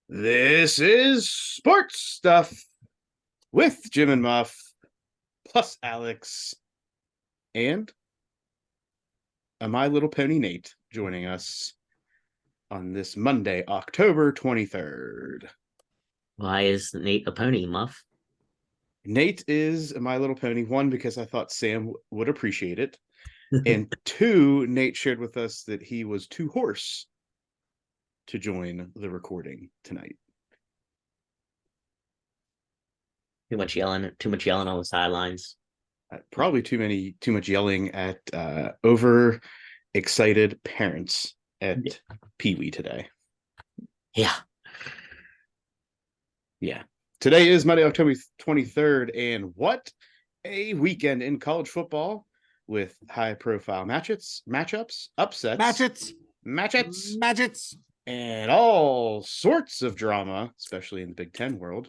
This is Sports Stuff with Jim and Muff, plus Alex, and a My Little Pony Nate joining us on this Monday, October 23rd. Why is Nate a pony, Muff? Nate is a My Little Pony, one, because I thought Sam would appreciate it, and two, Nate shared with us that he was too hoarse to join the recording tonight. Too much yelling on the sidelines. Probably too much yelling at overexcited parents at Pee Wee today. Yeah. Today is Monday, October 23rd, and what a weekend in college football with high-profile matchups, upsets, matches, and all sorts of drama, especially in the Big Ten world,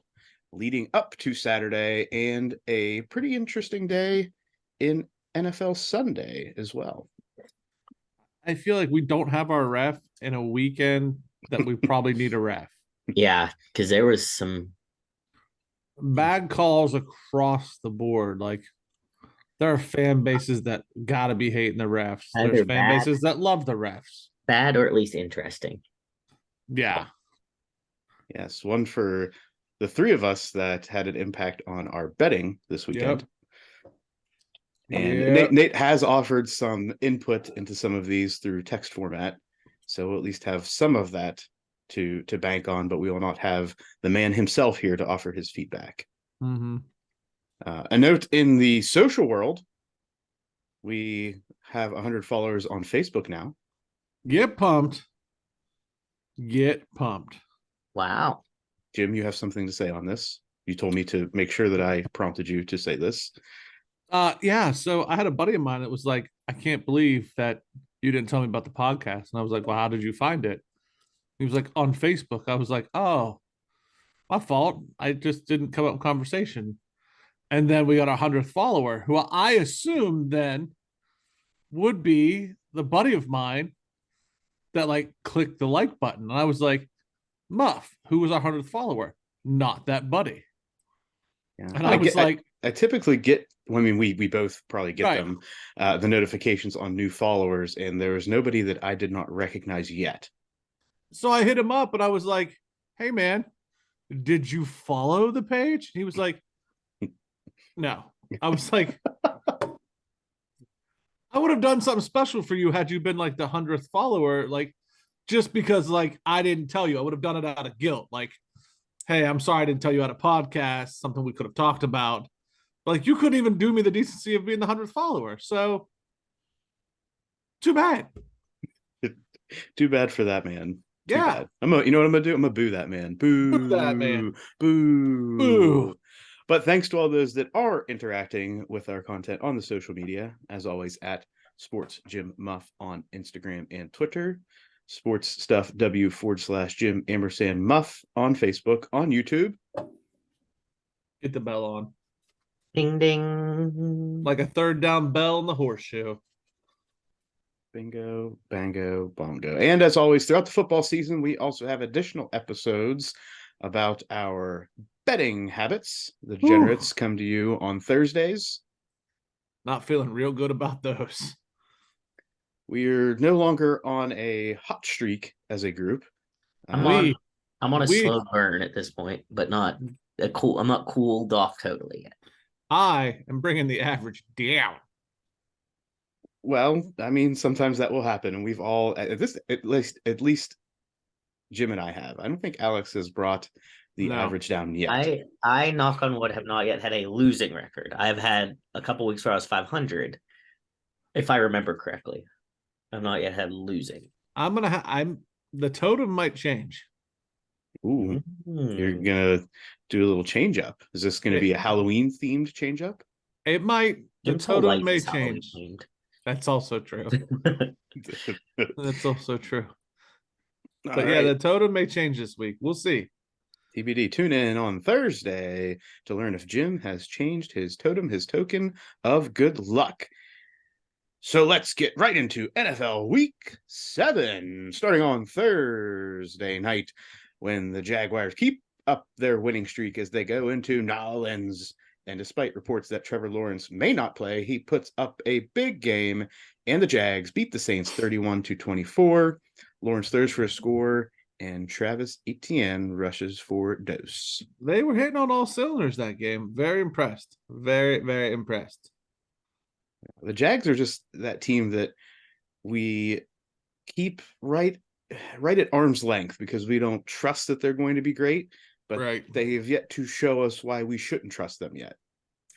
leading up to Saturday, and a pretty interesting day in NFL Sunday as well. I feel like we don't have our ref in a weekend that we probably need a ref. Yeah, because there was some bad calls across the board. Like, there are fan bases that gotta be hating the refs. There's fan bases that love the refs. Bad or at least interesting. Yeah. Yes, one for the three of us that had an impact on our betting this weekend. And Nate has offered some input into some of these through text format. So we'll at least have some of that to bank on, but we will not have the man himself here to offer his feedback. Mm-hmm. A note in the social world, we have 100 followers on Facebook now. Get pumped. Wow. Jim, you have something to say on this. You told me to make sure that I prompted you to say this. Yeah. So I had a buddy of mine that was like, I can't believe that you didn't tell me about the podcast. And I was like, well, how did you find it? He was like, on Facebook. I was like, oh, my fault. I just didn't come up with conversation. And then we got our 100th follower, who I assumed then would be the buddy of mine that like clicked the like button. And I was like, Muff, who was our 100th follower? Not that buddy. Yeah. And I typically get, we both probably get them, the notifications on new followers, and there was nobody that I did not recognize yet. So I hit him up and I was like, hey man, did you follow the page? He was like, no. I was like, I would have done something special for you had you been like the 100th follower, like just because like I didn't tell you. I would have done it out of guilt. Like, hey, I'm sorry I didn't tell you at a podcast, something we could have talked about. But like, you couldn't even do me the decency of being the 100th follower. So too bad. Too bad for that man. Too yeah. bad. You know what I'm gonna do? I'm gonna boo that man. Boo that man. Boo. But thanks to all those that are interacting with our content on the social media, as always, at Sports Jim Muff on Instagram and Twitter, Sports Stuff W /Jim Ampersand Muff on Facebook, on YouTube. Get the bell on. Ding ding. Like a third down bell in the horseshoe. Bingo, bango, bongo. And as always, throughout the football season, we also have additional episodes about our betting habits. The degenerates come to you on Thursdays. Not feeling real good about those. We're no longer on a hot streak as a group. I'm on a slow burn at this point, but not a cool. I'm not cooled off totally yet. I am bringing the average down. Well, I mean, sometimes that will happen, and we've all at least Jim and I have. I don't think Alex has brought the average down yet. I knock on wood have not yet had a losing record. I've had a couple weeks where I was 500, if I remember correctly. I've not yet had losing. The totem might change. Ooh, You're gonna do a little change up. Is this gonna be a Halloween themed change up? It might. The totem may change. That's also true. That's also true. But right. Yeah, the totem may change this week. We'll see. TBD. Tune in on Thursday to learn if Jim has changed his totem, his token of good luck. So let's get right into NFL Week 7, starting on Thursday night. when the Jaguars keep up their winning streak as they go into Nolens. And despite reports that Trevor Lawrence may not play, he puts up a big game, and the Jags beat the Saints 31-24. Lawrence throws for a score, and Travis Etienne rushes for dose. They were hitting on all cylinders that game. Very impressed. Very, very impressed. The Jags are just that team that we keep right at arm's length because we don't trust that they're going to be great, but they have yet to show us why we shouldn't trust them yet.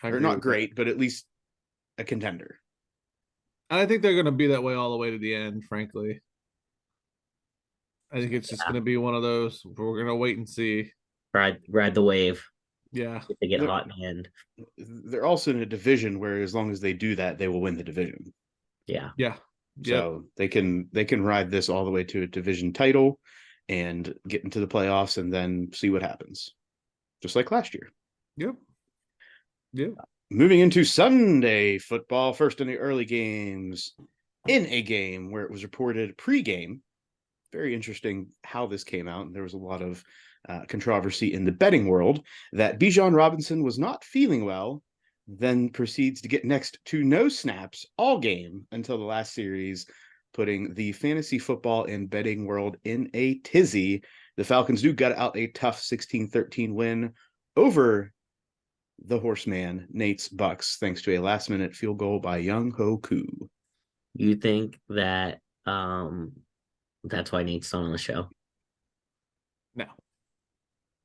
Or not great, but at least a contender. I think they're going to be that way all the way to the end, frankly. I think it's just going to be one of those where we're going to wait and see. Ride the wave. Yeah. If they get hot in the end. They're also in a division where as long as they do that, they will win the division. Yeah. Yeah. So they can ride this all the way to a division title and get into the playoffs and then see what happens. Just like last year. Yep. Yeah. Moving into Sunday football, first in the early games, in a game where it was reported pre-game. Very interesting how this came out. And there was a lot of controversy in the betting world that Bijan Robinson was not feeling well, then proceeds to get next to no snaps all game until the last series, putting the fantasy football and betting world in a tizzy. The Falcons do gut out a tough 16-13 win over the horseman, Nate's Bucks, thanks to a last-minute field goal by Young Ho Koo. You think that that's why Nate's not on the show? No.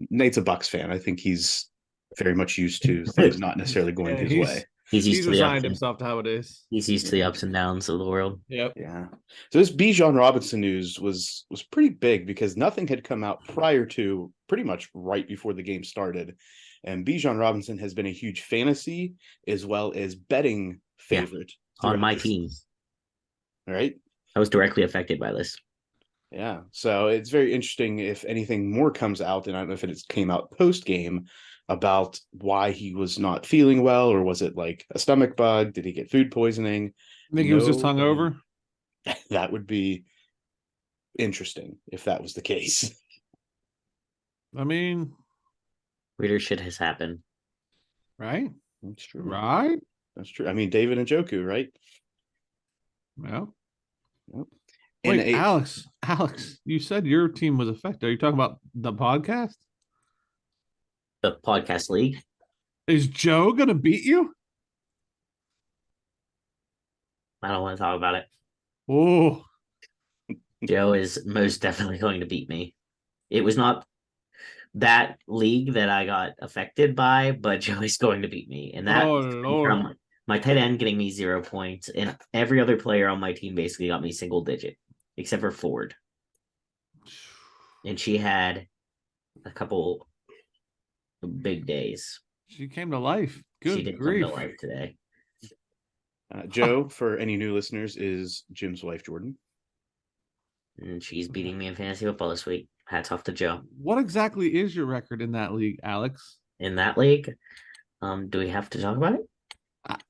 Nate's a Bucks fan. I think he's very much used to things not necessarily going his way. He's resigned himself to how it is. He's used to the ups and downs of the world. Yep. Yeah. So this Bijan Robinson news was pretty big because nothing had come out prior to pretty much right before the game started. And Bijan Robinson has been a huge fantasy as well as betting favorite on my team. All right. I was directly affected by this. Yeah. So it's very interesting if anything more comes out, and I don't know if it came out post-game, about why he was not feeling well, or was it like a stomach bug? Did he get food poisoning? I think he was just hungover. That would be interesting if that was the case. I mean, weirder shit has happened. Right? That's true. Right? That's true. I mean, David Njoku, right? Well. Yep. Wait, Alex, you said your team was affected. Are you talking about the podcast? The podcast league? Is Joe going to beat you? I don't want to talk about it. Oh. Joe is most definitely going to beat me. It was not that league that I got affected by, but Joe is going to beat me. And that from my tight end getting me 0 points, and every other player on my team basically got me single digit, except for Ford. And she had a couple big days. She came to life. Good she did grief. come to life today. Joe, for any new listeners, is Jim's wife, Jordan. And she's beating me in fantasy football this week. Hats off to Joe. What exactly is your record in that league, Alex? In that league? Do we have to talk about it?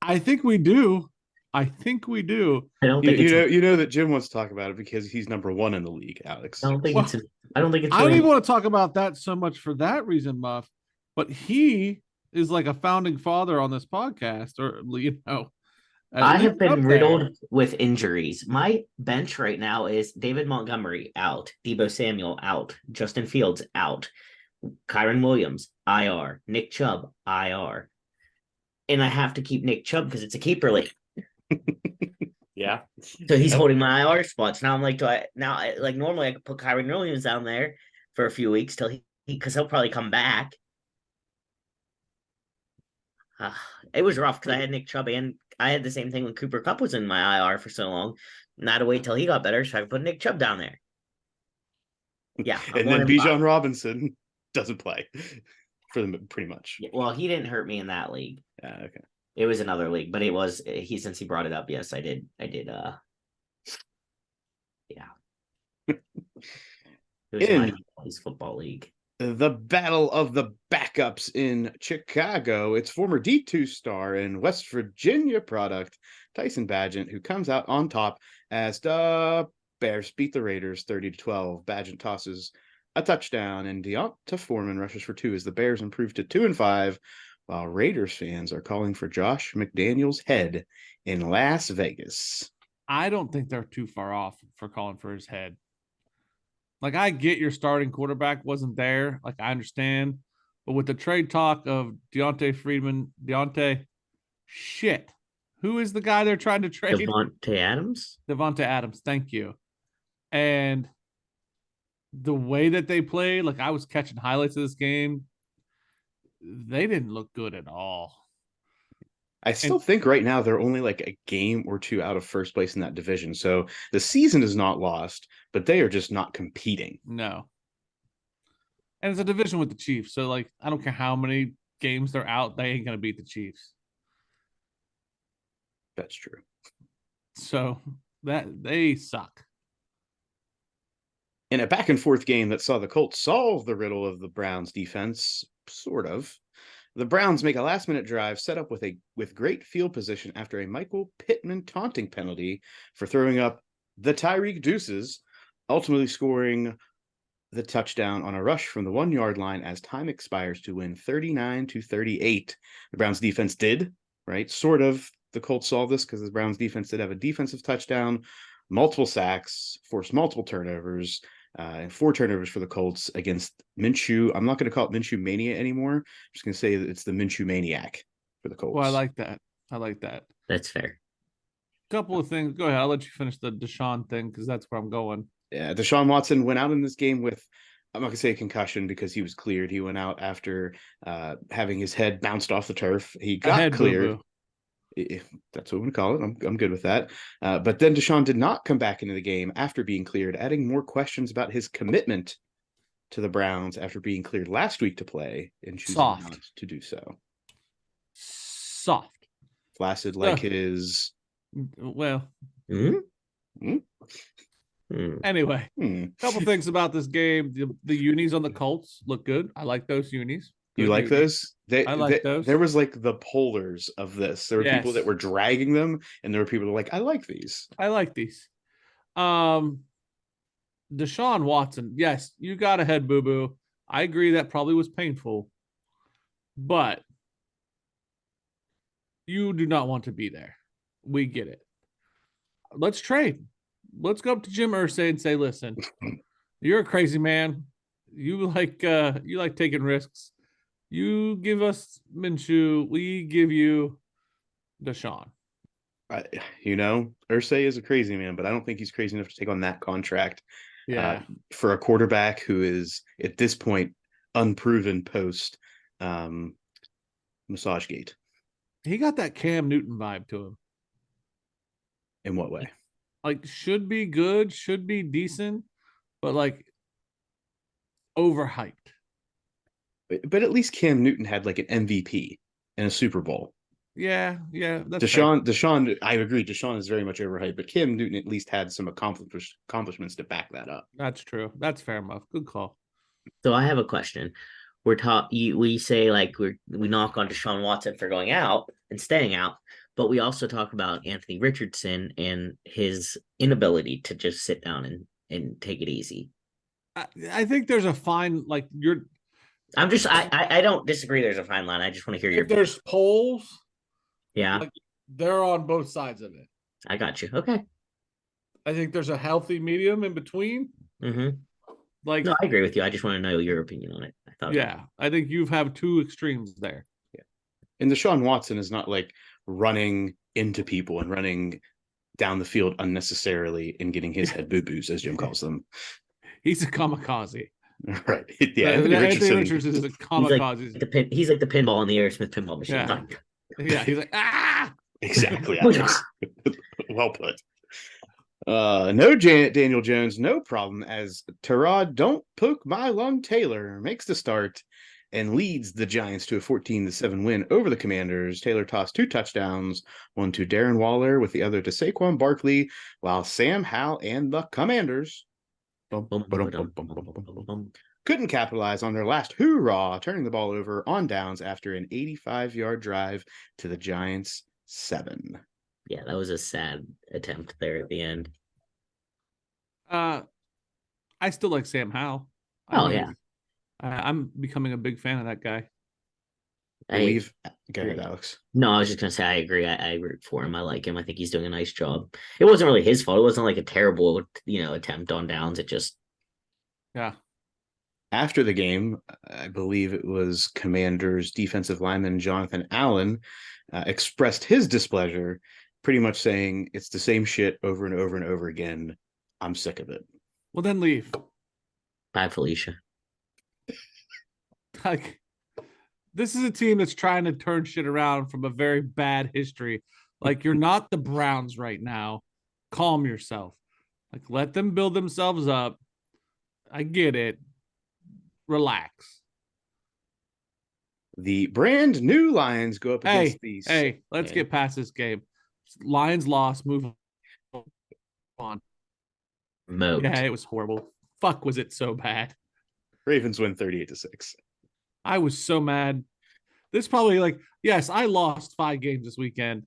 I think we do. I don't think you know that Jim wants to talk about it because he's number one in the league, Alex. I don't think it's I don't even want to talk about that so much for that reason, Muff. But he is like a founding father on this podcast, or I have been riddled with injuries. My bench right now is David Montgomery out, Deebo Samuel out, Justin Fields out, Kyron Williams IR, Nick Chubb IR, and I have to keep Nick Chubb because it's a keeper league. Yeah. So he's holding my IR spots. Now I'm like, normally I could put Kyron Williams down there for a few weeks till because he'll probably come back. It was rough because I had Nick Chubb and I had the same thing when Cooper Kupp was in my IR for so long. And I had to wait till he got better so I could put Nick Chubb down there. Yeah. And then Bijan Robinson doesn't play for them pretty much. Well, he didn't hurt me in that league. Yeah, okay. It was another league, but it was since he brought it up, yes, I did. Yeah. It was my football league. The battle of the backups in Chicago. It's former D2 star and West Virginia product, Tyson Bagent, who comes out on top as the Bears beat the Raiders 30-12. Bagent tosses a touchdown, and Deonta Foreman rushes for 2 as the Bears improve to 2-5, while Raiders fans are calling for Josh McDaniels' head in Las Vegas. I don't think they're too far off for calling for his head. Like, I get your starting quarterback wasn't there. Like, I understand. But with the trade talk of Deontay, shit. Who is the guy they're trying to trade? Devontae Adams. Devontae Adams. Thank you. And the way that they played, like, I was catching highlights of this game. They didn't look good at all. I still think right now they're only like a game or two out of first place in that division. So the season is not lost, but they are just not competing. No. And it's a division with the Chiefs. So, like, I don't care how many games they're out, they ain't going to beat the Chiefs. That's true. So that they suck. In a back and forth game that saw the Colts solve the riddle of the Browns defense, sort of, the Browns make a last-minute drive set up with great field position after a Michael Pittman taunting penalty for throwing up the Tyreek Deuces, ultimately scoring the touchdown on a rush from the 1-yard line as time expires to win 39-38. The Browns defense did, right? Sort of. The Colts solved this because the Browns defense did have a defensive touchdown, multiple sacks, forced multiple turnovers, and 4 turnovers for the Colts against Minshew. I'm not going to call it Minshew Mania anymore. I'm just going to say that it's the Minshew Maniac for the Colts. Well, I like that. That's fair. Couple of things. Go ahead. I'll let you finish the Deshaun thing because that's where I'm going. Yeah, Deshaun Watson went out in this game with, I'm not going to say a concussion because he was cleared. He went out after having his head bounced off the turf. He got cleared. Boo-boo. If that's what we call it, I'm good with that. But then Deshaun did not come back into the game after being cleared, adding more questions about his commitment to the Browns after being cleared last week to play and choosing not to do so. Soft. Flaccid like his... Well. Mm-hmm. Anyway, couple things about this game. The unis on the Colts look good. I like those unis. You like those? I like those. There was like the polars of this. There were people that were dragging them, and there were people that were like, I like these. I like these. Deshaun Watson. Yes, you got a head boo-boo. I agree that probably was painful. But you do not want to be there. We get it. Let's trade. Let's go up to Jim Irsay and say, listen, you're a crazy man. You like taking risks. You give us Minshew, we give you Deshaun. Irsay is a crazy man, but I don't think he's crazy enough to take on that contract. Yeah. For a quarterback who is at this point unproven post Massagegate. He got that Cam Newton vibe to him. In what way? Like, should be good, should be decent, but like overhyped. But at least Cam Newton had like an MVP and a Super Bowl. Yeah, that's Deshaun, I agree. Deshaun is very much overhyped, but Cam Newton at least had some accomplishments to back that up. That's true. That's fair, Muff. Good call. So I have a question. We say like we knock on Deshaun Watson for going out and staying out, but we also talk about Anthony Richardson and his inability to just sit down and take it easy. I think there's a fine, like I don't disagree. There's a fine line. I just want to hear your. If there's polls, yeah, like, they're on both sides of it. I got you. Okay. I think there's a healthy medium in between. Mm-hmm. Like, no, I agree with you. I just want to know your opinion on it. I think you have two extremes there. Yeah, and Deshaun Watson is not like running into people and running down the field unnecessarily and getting his head boo-boos, as Jim calls them. He's a kamikaze. Right. Yeah. Anthony Richardson is a kamikaze. He's like the pinball in the Aerosmith pinball machine. Yeah. He's like, ah! Exactly. Well put. No Daniel Jones, no problem, as Tyrod Don't Poke My Lung Taylor makes the start and leads the Giants to a 14-7 win over the Commanders. Taylor tossed 2 touchdowns, one to Darren Waller with the other to Saquon Barkley, while Sam Howell and the Commanders couldn't capitalize on their last hoorah, turning the ball over on downs after an 85-yard drive to the Giants' 7. Yeah, that was a sad attempt there at the end. I still like Sam Howell. Yeah. I'm becoming a big fan of that guy. Go ahead, Alex. No, I was just gonna say I agree. I root for him. I like him. I think he's doing a nice job. It wasn't really his fault. It wasn't like a terrible, attempt on downs. It just After the game, I believe it was Commanders defensive lineman Jonathan Allen expressed his displeasure, pretty much saying it's the same shit over and over and over again. I'm sick of it. Well, then leave. Bye, Felicia. Like, this is a team that's trying to turn shit around from a very bad history. Like, you're not the Browns right now. Calm yourself. Like, let them build themselves up. I get it. Relax. The brand new Lions go up against these. Hey, let's get past this game. Lions lost. Move on. Mode. Yeah, it was horrible. Fuck, was it so bad? Ravens win 38-6. I was so mad. This probably yes, I lost 5 games this weekend.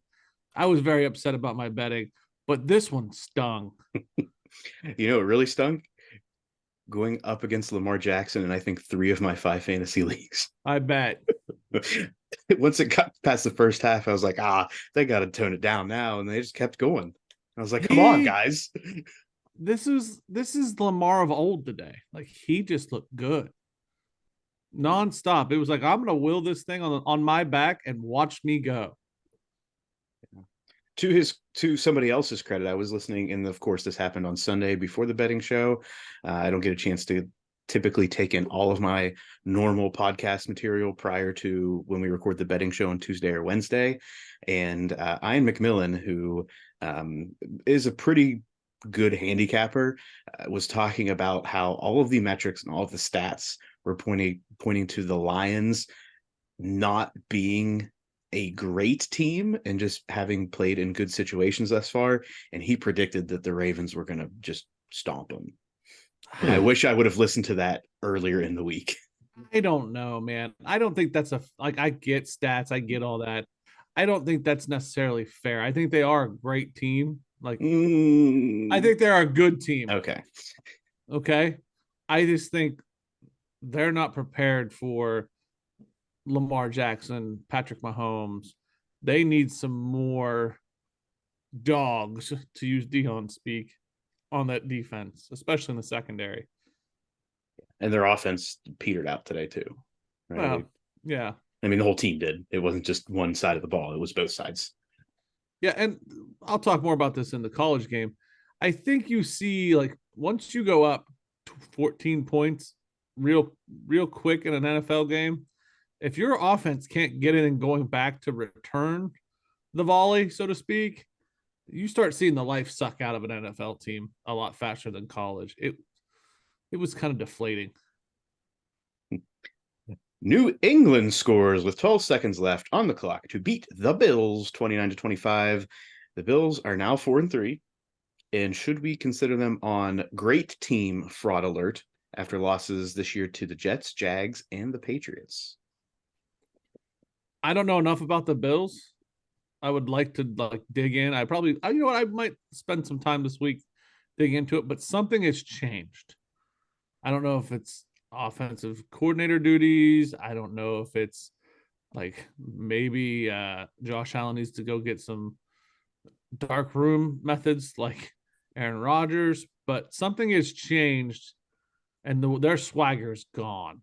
I was very upset about my betting, but this one stung. You know, it really stung going up against Lamar Jackson, and I think 3 of my 5 fantasy leagues. I bet. Once it got past the first half, I was like, they got to tone it down now, and they just kept going. I was like, come on, guys. This is Lamar of old today. Like, he just looked good. Nonstop. It was like, I'm gonna will this thing on my back and watch me go. To somebody else's credit, I was listening, and of course, this happened on Sunday before the betting show. I don't get a chance to typically take in all of my normal podcast material prior to when we record the betting show on Tuesday or Wednesday. And Ian McMillan, who is a pretty good handicapper, was talking about how all of the metrics and all of the stats were pointing to the Lions not being a great team and just having played in good situations thus far. And he predicted that the Ravens were going to just stomp them. And I wish I would have listened to that earlier in the week. I don't know, man. I don't think that's I get stats. I get all that. I don't think that's necessarily fair. I think they are a great team. I think they're a good team. Okay. I just think they're not prepared for Lamar Jackson, Patrick Mahomes. They need some more dogs, to use Dion speak, on that defense, especially in the secondary. And their offense petered out today too. Right? Well, yeah. I mean, the whole team did. It wasn't just one side of the ball. It was both sides. Yeah, and I'll talk more about this in the college game. I think you see, once you go up 14 points real quick in an NFL game, if your offense can't get in and going back to return the volley, so to speak, you start seeing the life suck out of an NFL team a lot faster than college. It was kind of deflating. New England scores with 12 seconds left on the clock to beat the Bills 29-25. The Bills are now 4-3. And should we consider them on great team fraud alert after losses this year to the Jets, Jags, and the Patriots? I don't know enough about the Bills. I would like to dig in. I might spend some time this week dig into it, but something has changed. I don't know if it's offensive coordinator duties. I don't know if it's maybe Josh Allen needs to go get some dark room methods like Aaron Rodgers, but something has changed and their swagger's gone.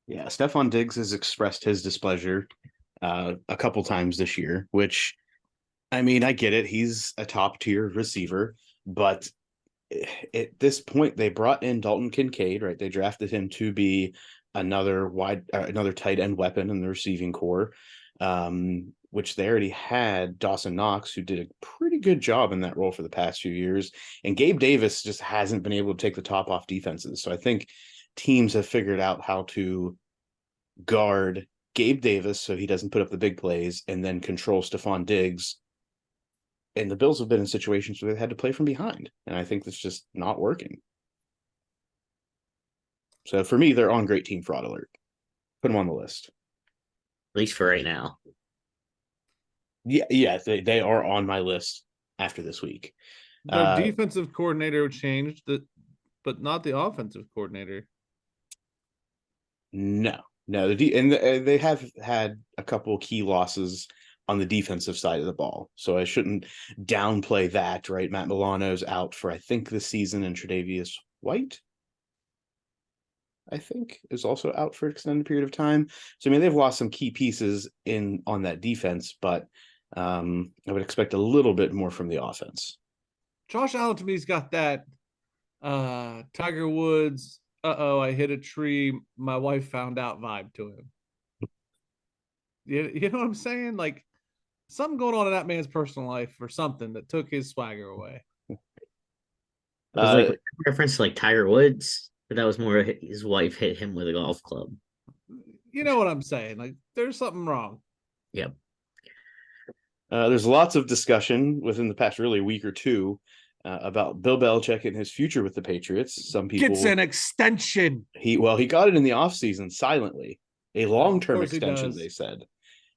Yeah, Stephon Diggs has expressed his displeasure a couple times this year, which, I mean, I get it. He's a top tier receiver, but at this point, they brought in Dalton Kincaid, right? They drafted him to be another tight end weapon in the receiving core, which they already had Dawson Knox, who did a pretty good job in that role for the past few years. And Gabe Davis just hasn't been able to take the top off defenses. So I think teams have figured out how to guard Gabe Davis so he doesn't put up the big plays and then control Stephon Diggs. And the Bills have been in situations where they had to play from behind. And I think that's just not working. So for me, they're on great team fraud alert. Put them on the list. At least for right now. Yeah, they are on my list after this week. Their defensive coordinator changed. but not the offensive coordinator. No. They have had a couple key losses on the defensive side of the ball, so I shouldn't downplay that. Right, Matt Milano's out for I think this season, and Tre'Davious White, I think, is also out for an extended period of time. So I mean, they've lost some key pieces on that defense, but I would expect a little bit more from the offense. Josh Allen to me's got that Tiger Woods, I hit a tree, my wife found out vibe to him. You know what I'm saying? Like something going on in that man's personal life or something that took his swagger away. It was like reference to like Tiger Woods, but that was more his wife hit him with a golf club. You know what I'm saying? Like there's something wrong. Yep. There's lots of discussion within the past really week or two about Bill Belichick and his future with the Patriots. Some people gets an extension. He got it in the offseason silently. A long-term extension, they said.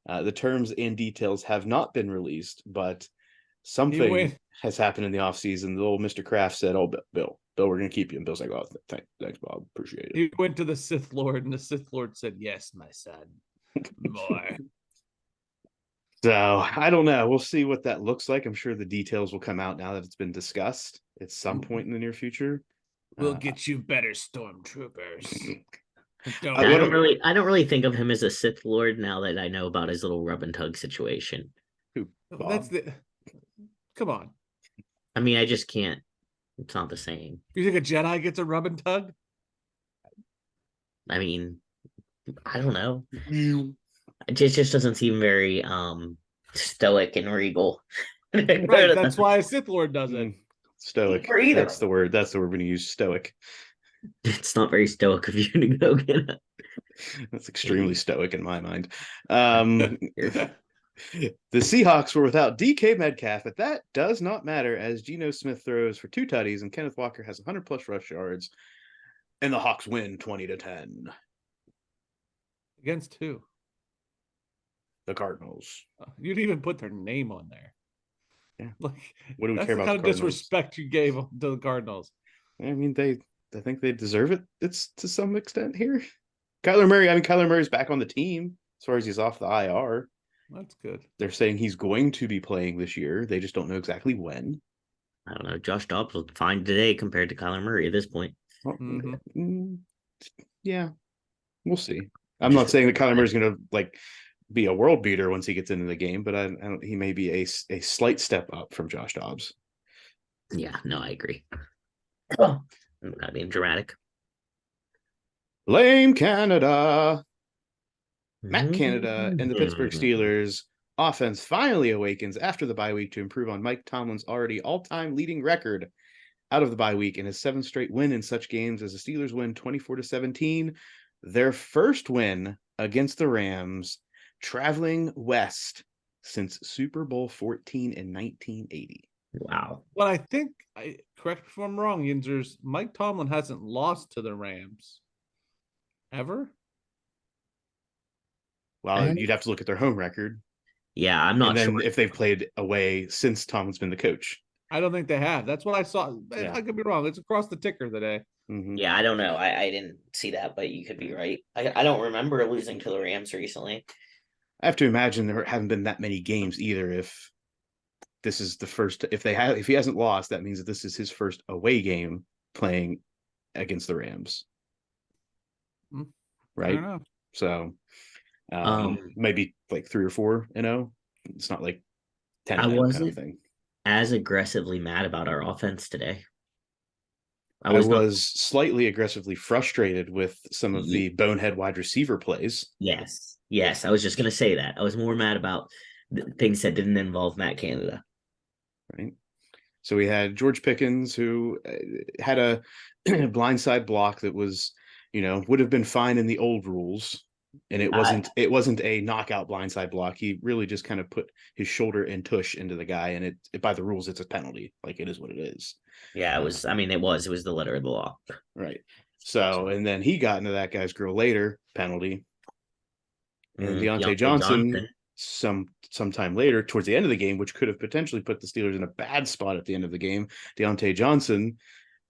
The terms and details have not been released, but something has happened in the offseason. The old Mr. Kraft said, "Oh, Bill, we're going to keep you." And Bill's like, "Oh, thanks, Bob. Appreciate it." He went to the Sith Lord, and the Sith Lord said, "Yes, my son. More." So I don't know. We'll see what that looks like. I'm sure the details will come out now that it's been discussed at some point in the near future. We'll get you better stormtroopers. I don't really think of him as a Sith Lord now that I know about his little rub and tug situation. Come on. I mean, I just can't. It's not the same. You think a Jedi gets a rub and tug? I mean, I don't know. It just doesn't seem very stoic and regal. Right, that's why a Sith Lord does it. Stoic. That's the word. That's the word we're going to use. Stoic. It's not very stoic of you to go get it. That's extremely stoic in my mind. The Seahawks were without DK Metcalf, but that does not matter as Geno Smith throws for 2 tutties and Kenneth Walker has 100+ rush yards, and the Hawks win 20-10. Against who? The Cardinals. You'd even put their name on there. Yeah. Like, what do we care about? That's the kind of disrespect you gave to the Cardinals. I mean, I think they deserve it. It's to some extent here. Kyler Murray's back on the team as far as he's off the IR. That's good. They're saying he's going to be playing this year. They just don't know exactly when. I don't know. Josh Dobbs looked fine today compared to Kyler Murray at this point. Well, yeah, we'll see. I'm not saying that Kyler Murray's going to be a world beater once he gets into the game, but he may be a slight step up from Josh Dobbs. Yeah, no, I agree. Oh, I'm not being dramatic. Blame Canada. Matt Canada and the Pittsburgh Steelers offense finally awakens after the bye week to improve on Mike Tomlin's already all-time leading record out of the bye week and his 7th straight win in such games as the Steelers win 24-17, their first win against the Rams, traveling west since Super Bowl 14 in 1980. Wow. Well, I think, correct me if I'm wrong, Yinzers, Mike Tomlin hasn't lost to the Rams ever. Well, you'd have to look at their home record. Yeah, I'm not sure if they've played away since Tomlin's been the coach. I don't think they have. That's what I saw. Yeah. I could be wrong. It's across the ticker today. Mm-hmm. Yeah, I don't know. I didn't see that, but you could be right. I don't remember losing to the Rams recently. I have to imagine there haven't been that many games either. If this is the first, if he hasn't lost, that means that this is his first away game playing against the Rams. Right. I don't know. So maybe like 3 or 4. It's not like 10. I wasn't as aggressively mad about our offense today. I was slightly aggressively frustrated with some of the bonehead wide receiver plays. Yes. I was just going to say that. I was more mad about things that didn't involve Matt Canada. Right. So we had George Pickens, who had a blindside block that was, would have been fine in the old rules. And it wasn't a knockout blindside block. He really just kind of put his shoulder and tush into the guy, and it by the rules it's a penalty. Like, it is what it is. Yeah, it was. I mean, it was the letter of the law. Right. So, and then he got into that guy's grill later, penalty. And Deontay Johnson sometime later, towards the end of the game, which could have potentially put the Steelers in a bad spot at the end of the game. Deontay Johnson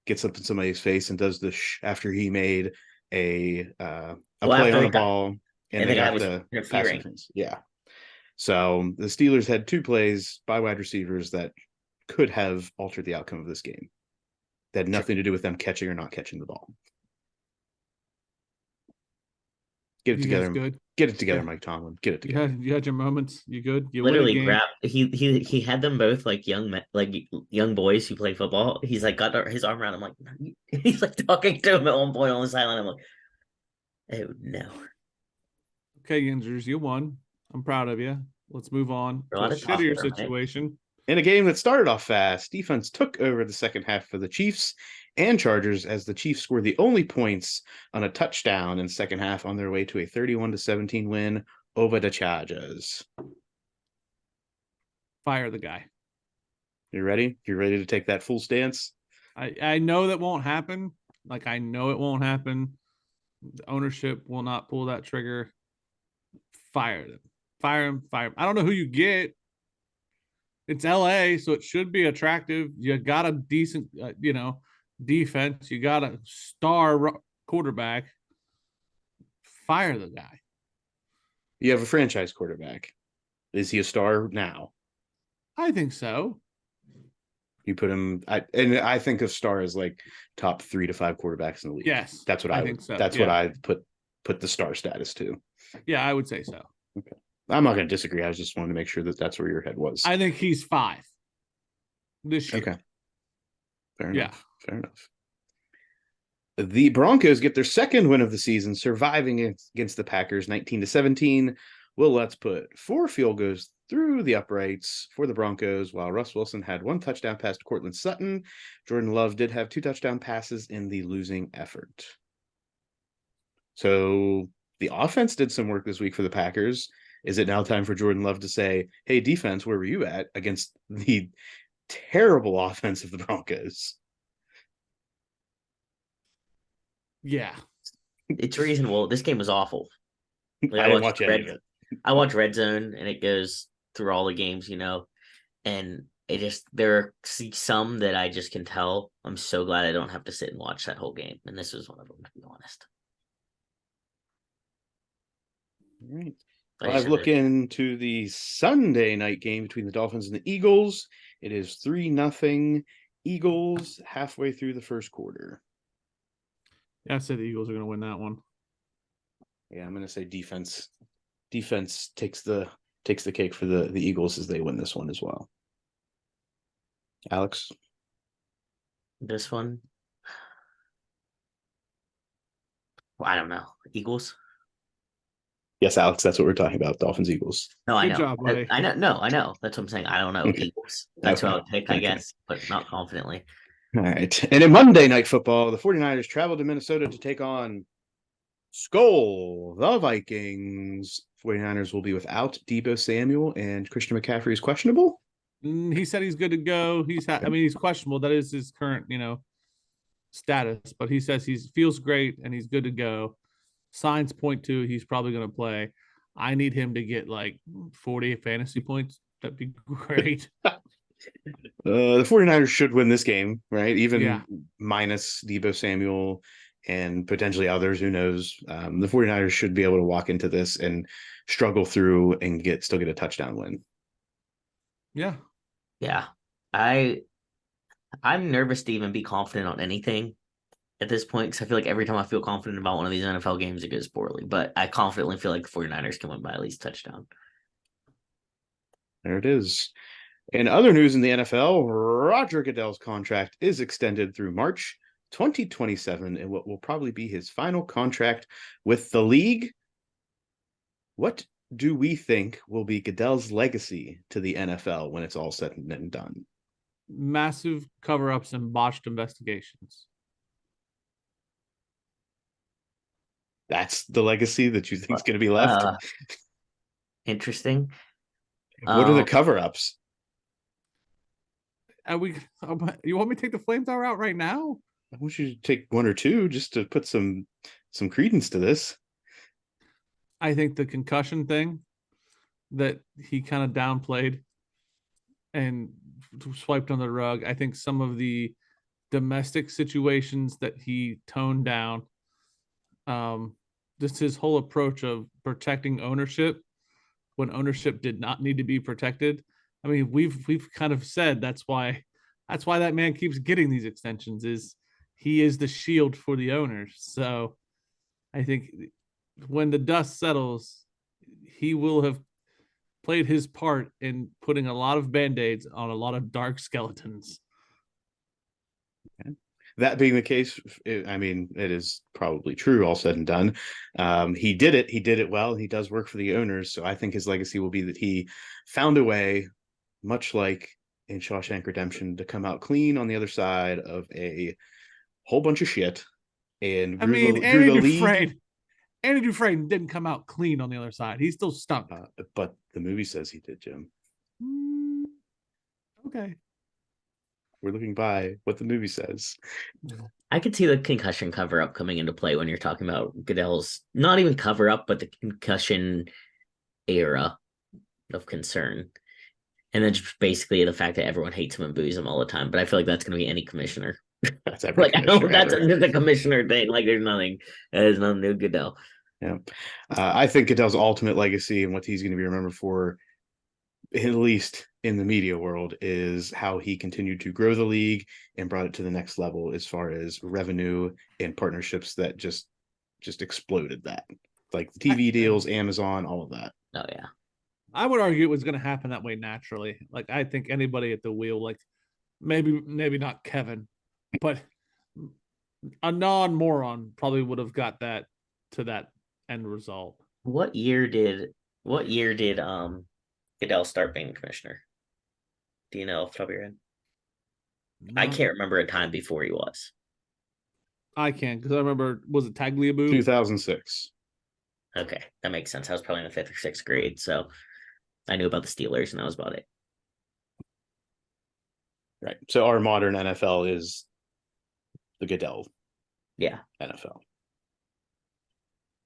gets up in somebody's face and does the after he made a play on a ball and they got the pass interference. Yeah. So the Steelers had 2 plays by wide receivers that could have altered the outcome of this game. That had nothing to do with them catching or not catching the ball. Get it together. Good. Get it together, Mike Tomlin. Get it together. You had your moments. You good? You literally grabbed. He had them both like young boys who play football. He's like got his arm around him, like he's like talking to him at one point on the sideline. I'm like, oh no. Okay, Yinzers, you won. I'm proud of you. Let's move on to a shittier situation. In a game that started off fast, defense took over the second half for the Chiefs and Chargers as the Chiefs scored the only points on a touchdown in the second half on their way to a 31-17 win over the Chargers. Fire the guy. You ready? You ready to take that full stance? I know that won't happen. Like, I know it won't happen. The ownership will not pull that trigger. Fire them. Fire him. Fire him. I don't know who you get. It's LA, so it should be attractive. You got a decent, defense. You got a star quarterback. Fire the guy. You have a franchise quarterback. Is he a star now? I think so. You put him, I think of star as like top 3 to 5 quarterbacks in the league. Yes, that's what I think. So. That's what I put the star status to. Yeah, I would say so. Okay. I'm not going to disagree. I just wanted to make sure that that's where your head was. I think he's 5 this year. Okay. Fair enough. Fair enough. The Broncos get their second win of the season, surviving against the Packers 19-17. Will Lutz put 4 field goals through the uprights for the Broncos, while Russ Wilson had 1 touchdown pass to Cortland Sutton. Jordan Love did have 2 touchdown passes in the losing effort. So the offense did some work this week for the Packers. Is it now time for Jordan Love to say, hey, defense, where were you at against the terrible offense of the Broncos? Yeah. It's reasonable. This game was awful. Like, I didn't watch any of it. I watch Red Zone, and it goes through all the games, and it just, there are some that I just can tell. I'm so glad I don't have to sit and watch that whole game, and this was one of them, to be honest. All right. Well, I've looked into the Sunday night game between the Dolphins and the Eagles. It is 3-0 Eagles halfway through the first quarter. Yeah, I said the Eagles are going to win that one. Yeah, I'm going to say defense. Defense takes the cake for the Eagles as they win this one as well. Alex? This one? Well, I don't know. Eagles? Yes, Alex, that's what we're talking about. Dolphins, Eagles. No, I know. Good job, buddy. I know. No, I know. That's what I'm saying. I don't know. Okay. Eagles. That's what I would pick, I guess, but not confidently. All right. And in Monday Night Football, the 49ers traveled to Minnesota to take on Skull, the Vikings. 49ers will be without Deebo Samuel, and Christian McCaffrey is questionable. He said he's good to go. He's questionable. That is his current, status, but he says he feels great and he's good to go. Signs point to he's probably going to play. I need him to get like 40 fantasy points. That'd be great. The 49ers should win this game, right? Even minus Deebo Samuel and potentially others, who knows? The 49ers should be able to walk into this and struggle through and still get a touchdown win. Yeah. Yeah. I'm nervous to even be confident on anything at this point, because I feel like every time I feel confident about one of these NFL games, it goes poorly. But I confidently feel like the 49ers can win by at least a touchdown. There it is. In other news in the NFL, Roger Goodell's contract is extended through March 2027 in what will probably be his final contract with the league. What do we think will be Goodell's legacy to the NFL when it's all said and done? Massive cover-ups and botched investigations. That's the legacy that you think is going to be left? Interesting. What are the cover-ups? You want me to take the flamethrower out right now? I want you to take 1 or 2 just to put some credence to this. I think the concussion thing that he kind of downplayed and swiped on the rug. I think some of the domestic situations that he toned down. Just his whole approach of protecting ownership when ownership did not need to be protected. I mean, we've kind of said that's why that man keeps getting these extensions, is he is the shield for the owners. So I think when the dust settles, he will have played his part in putting a lot of band-aids on a lot of dark skeletons. That being the case, I mean, it is probably true, all said and done. He did it. He did it well. He does work for the owners. So I think his legacy will be that he found a way, much like in Shawshank Redemption, to come out clean on the other side of a whole bunch of shit and grew the league. Andy Dufresne didn't come out clean on the other side. He still stunk. But the movie says he did, Jim. Okay. We're looking by what the movie says. I could see the concussion cover-up coming into play when you're talking about Goodell's, not even cover-up, but the concussion era of concern. And then just basically the fact that everyone hates him and boos him all the time. But I feel like that's going to be any commissioner. That's every commissioner that's just a commissioner thing. Like there's nothing new Goodell. Yeah. I think Goodell's ultimate legacy and what he's going to be remembered for, at least in the media world, is how he continued to grow the league and brought it to the next level as far as revenue and partnerships that just exploded that. Like the TV deals, Amazon, all of that. Oh, yeah. I would argue it was going to happen that way naturally. Like, I think anybody at the wheel, like maybe not Kevin, but a non-moron probably would have got that to that end result. What year did Goodell start being commissioner? Do you know off the top of your head? No. I can't remember a time before he was. I can't, because I remember, was it Tagliabue? 2006. Okay, that makes sense. I was probably in the 5th or 6th grade, so I knew about the Steelers, and that was about it. Right. So our modern NFL is the Goodell. Yeah. NFL.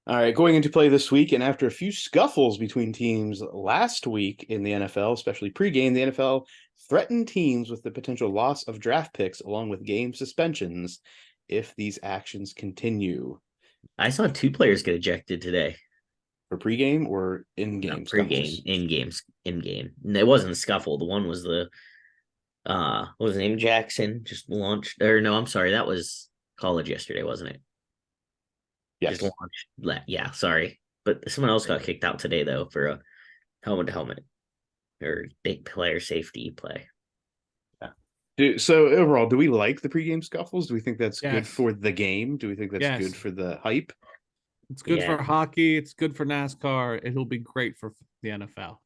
All right, going into play this week, and after a few scuffles between teams last week in the NFL, especially pregame, the NFL threatened teams with the potential loss of draft picks along with game suspensions if these actions continue. I saw 2 players get ejected today. For pregame or in-game? Pregame, in-game. It wasn't a scuffle. The one was the what was his name? Jackson just launched, or no, I'm sorry, that was college yesterday, wasn't it? Yes. Just launched. Yeah, sorry. But someone else got kicked out today, though, for a helmet-to-helmet or big player safety play. Yeah. So overall, do we like the pregame scuffles? Do we think that's good for the game? Do we think that's good for the hype? It's good for hockey. It's good for NASCAR. It'll be great for the NFL.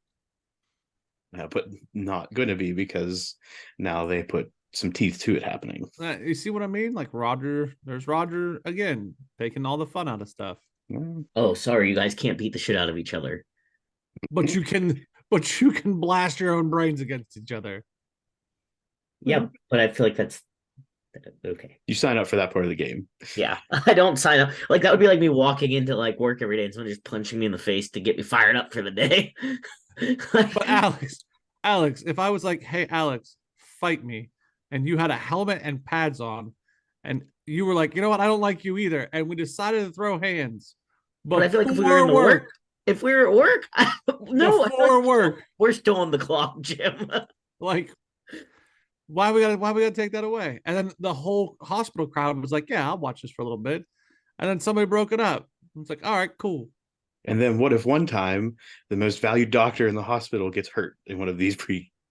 Yeah, but not going to be, because now they put some teeth to it happening. You see what I mean? Like there's Roger again, taking all the fun out of stuff. Oh, sorry, you guys can't beat the shit out of each other. But you can blast your own brains against each other. Yeah, but I feel like that's okay. You sign up for that part of the game. Yeah, I don't sign up. Like, that would be like me walking into like work every day and someone just punching me in the face to get me fired up for the day. But Alex, if I was like, hey, Alex, fight me, and you had a helmet and pads on, and you were like, you know what, I don't like you either, and we decided to throw hands. But I feel like if we were in the work, if we were at work, no, before work, we're still on the clock, Jim. Like, why we gotta take that away? And then the whole hospital crowd was like, yeah, I'll watch this for a little bit. And then somebody broke it up. It's like, all right, cool. And then what if one time the most valued doctor in the hospital gets hurt in one of these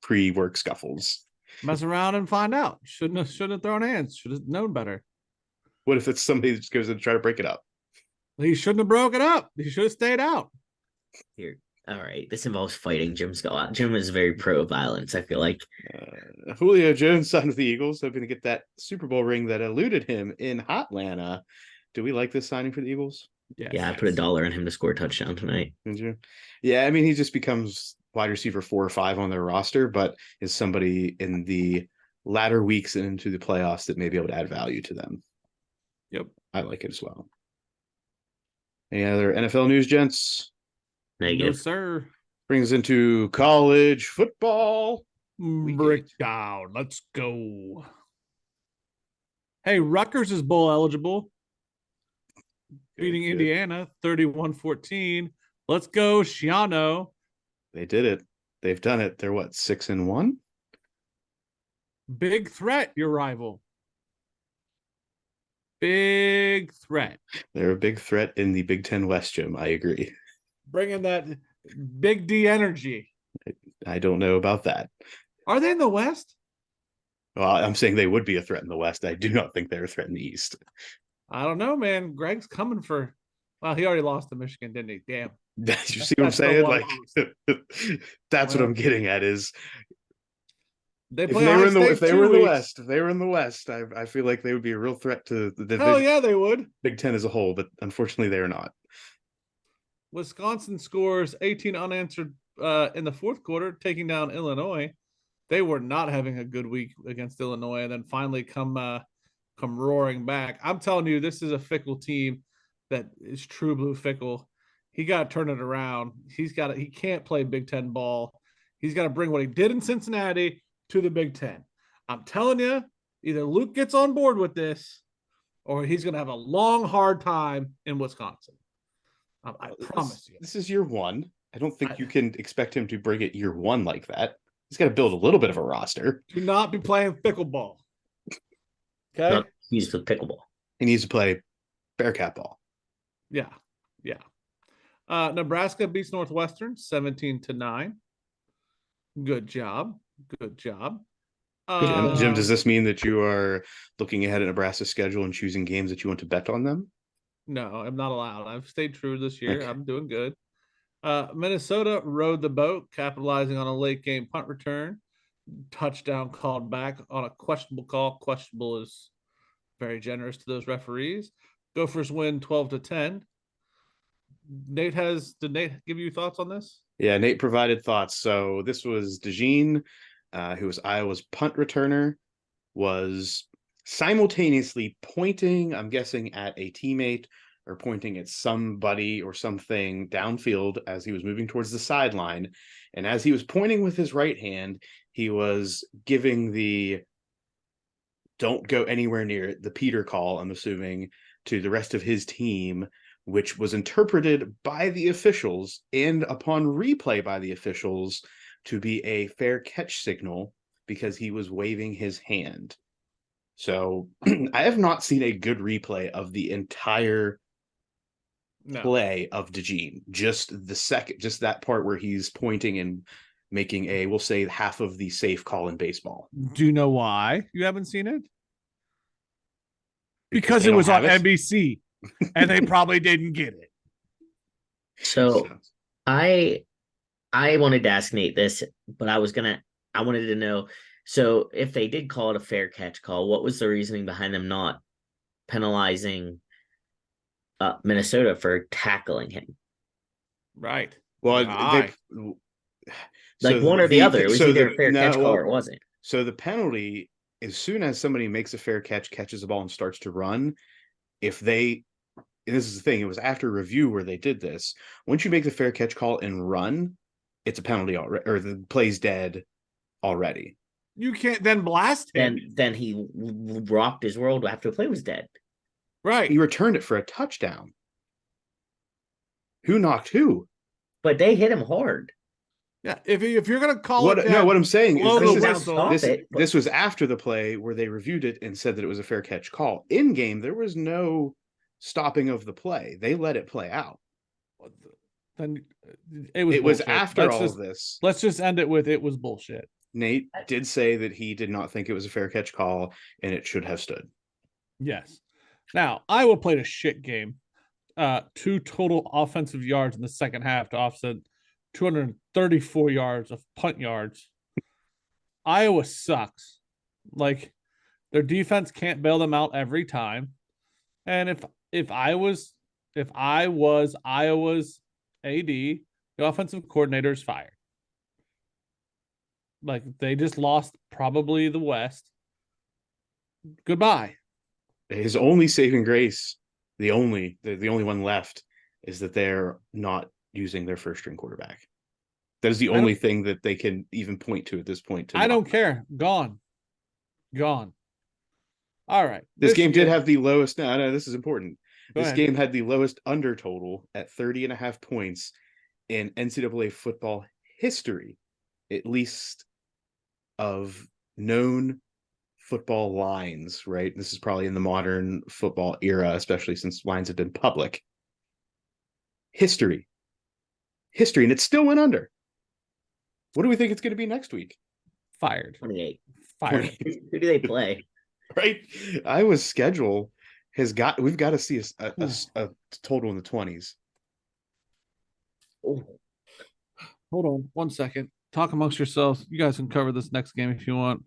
pre-work scuffles? Mess around and find out. Shouldn't have thrown hands. Should have known better. What if it's somebody that just goes in to try to break it up? He shouldn't have broke it up. He should have stayed out. Here. All right. This involves fighting. Jim is very pro-violence, I feel like. Julio Jones signed with the Eagles, hoping to get that Super Bowl ring that eluded him in Hotlanta. Do we like this signing for the Eagles? Yes. Yeah, I put $1 on him to score a touchdown tonight. Did you? Yeah, I mean, he just becomes wide receiver 4 or 5 on their roster, but is somebody in the latter weeks and into the playoffs that may be able to add value to them. Yep. I like it as well. Any other NFL news, gents? Negative. No, sir. Brings us into college football. Breakdown. Let's go. Hey, Rutgers is bowl eligible, beating Indiana 31-14. Let's go, Shiano. They did it. They've done it. They're what, 6-1? Big threat, your rival. Big threat. They're a big threat in the Big Ten West, Jim. I agree. Bringing that Big D energy. I don't know about that. Are they in the West? Well, I'm saying they would be a threat in the West. I do not think they're a threat in the East. I don't know, man. Greg's coming for. Well, he already lost to Michigan, didn't he? Damn. You see what I'm saying? Like, that's what I'm getting at. Is if they were in the West, I feel like they would be a real threat to the division. Oh yeah, they would. Big Ten as a whole, but unfortunately, they are not. Wisconsin scores 18 unanswered in the fourth quarter, taking down Illinois. They were not having a good week against Illinois, and then finally come roaring back. I'm telling you, this is a fickle team that is true blue fickle. He got to turn it around. He can't play Big Ten ball. He's got to bring what he did in Cincinnati to the Big Ten. I'm telling you, either Luke gets on board with this, or he's going to have a long, hard time in Wisconsin. I promise you. This is year one. I don't think you can expect him to bring it year one like that. He's got to build a little bit of a roster. Do not be playing pickleball. Okay? He needs to play pickleball. He needs to play Bearcat ball. Yeah. Nebraska beats Northwestern 17-9. Good job. Jim, does this mean that you are looking ahead at Nebraska's schedule and choosing games that you want to bet on them? No, I'm not allowed. I've stayed true this year. Okay. I'm doing good. Minnesota rode the boat, capitalizing on a late game punt return. Touchdown called back on a questionable call. Questionable is very generous to those referees. Gophers win 12-10. Did Nate give you thoughts on this? Yeah, Nate provided thoughts. So this was DeJean, who was Iowa's punt returner, was simultaneously pointing, I'm guessing, at a teammate or pointing at somebody or something downfield as he was moving towards the sideline. And as he was pointing with his right hand, he was giving the don't go anywhere near it, the Peter call, I'm assuming, to the rest of his team, which was interpreted by the officials and upon replay by the officials to be a fair catch signal because he was waving his hand. So I have not seen a good replay of the entire play of DeJean. Just that part where he's pointing and making we'll say half of the safe call in baseball. Do you know why you haven't seen it? Because it was on NBC and they probably didn't get it. So I wanted to ask Nate this, but I wanted to know, so if they did call it a fair catch call, what was the reasoning behind them not penalizing Minnesota for tackling him? Right. Well, one or the other. It was either a fair catch call or it wasn't. So the penalty, as soon as somebody makes a fair catch, catches the ball, and starts to run, this is the thing, it was after review where they did this. Once you make the fair catch call and run, it's a penalty already, or the play's dead already. You can't then blast him. Then he rocked his world after the play was dead. Right. He returned it for a touchdown. Who knocked who? But they hit him hard. Yeah, if you're gonna call it, no, what I'm saying is this was after the play where they reviewed it and said that it was a fair catch call. In game, there was no stopping of the play; they let it play out. Then it was after all of this. Let's just end it with it was bullshit. Nate did say that he did not think it was a fair catch call and it should have stood. Yes. Now Iowa played a shit game. 2 total offensive yards in the second half to offset 234 yards of punt yards. Iowa sucks. Like, their defense can't bail them out every time. And if I was Iowa's AD, the offensive coordinator is fired. Like, they just lost probably the West. Goodbye. His only saving grace, the only one left, is that they're not using their first string quarterback. That is the only thing that they can even point to at this point. I don't care. Gone. All right. This game did have the lowest. No, this is important. This game had the lowest under total at 30.5 points in NCAA football history, at least of known football lines, right? This is probably in the modern football era, especially since lines have been public. History, and it still went under. What do we think it's going to be next week? Fired. 28. Fired. Who do they play? Right? Iowa's schedule we've got to see a total in the 20s. Oh. Hold on 1 second. Talk amongst yourselves. You guys can cover this next game if you want.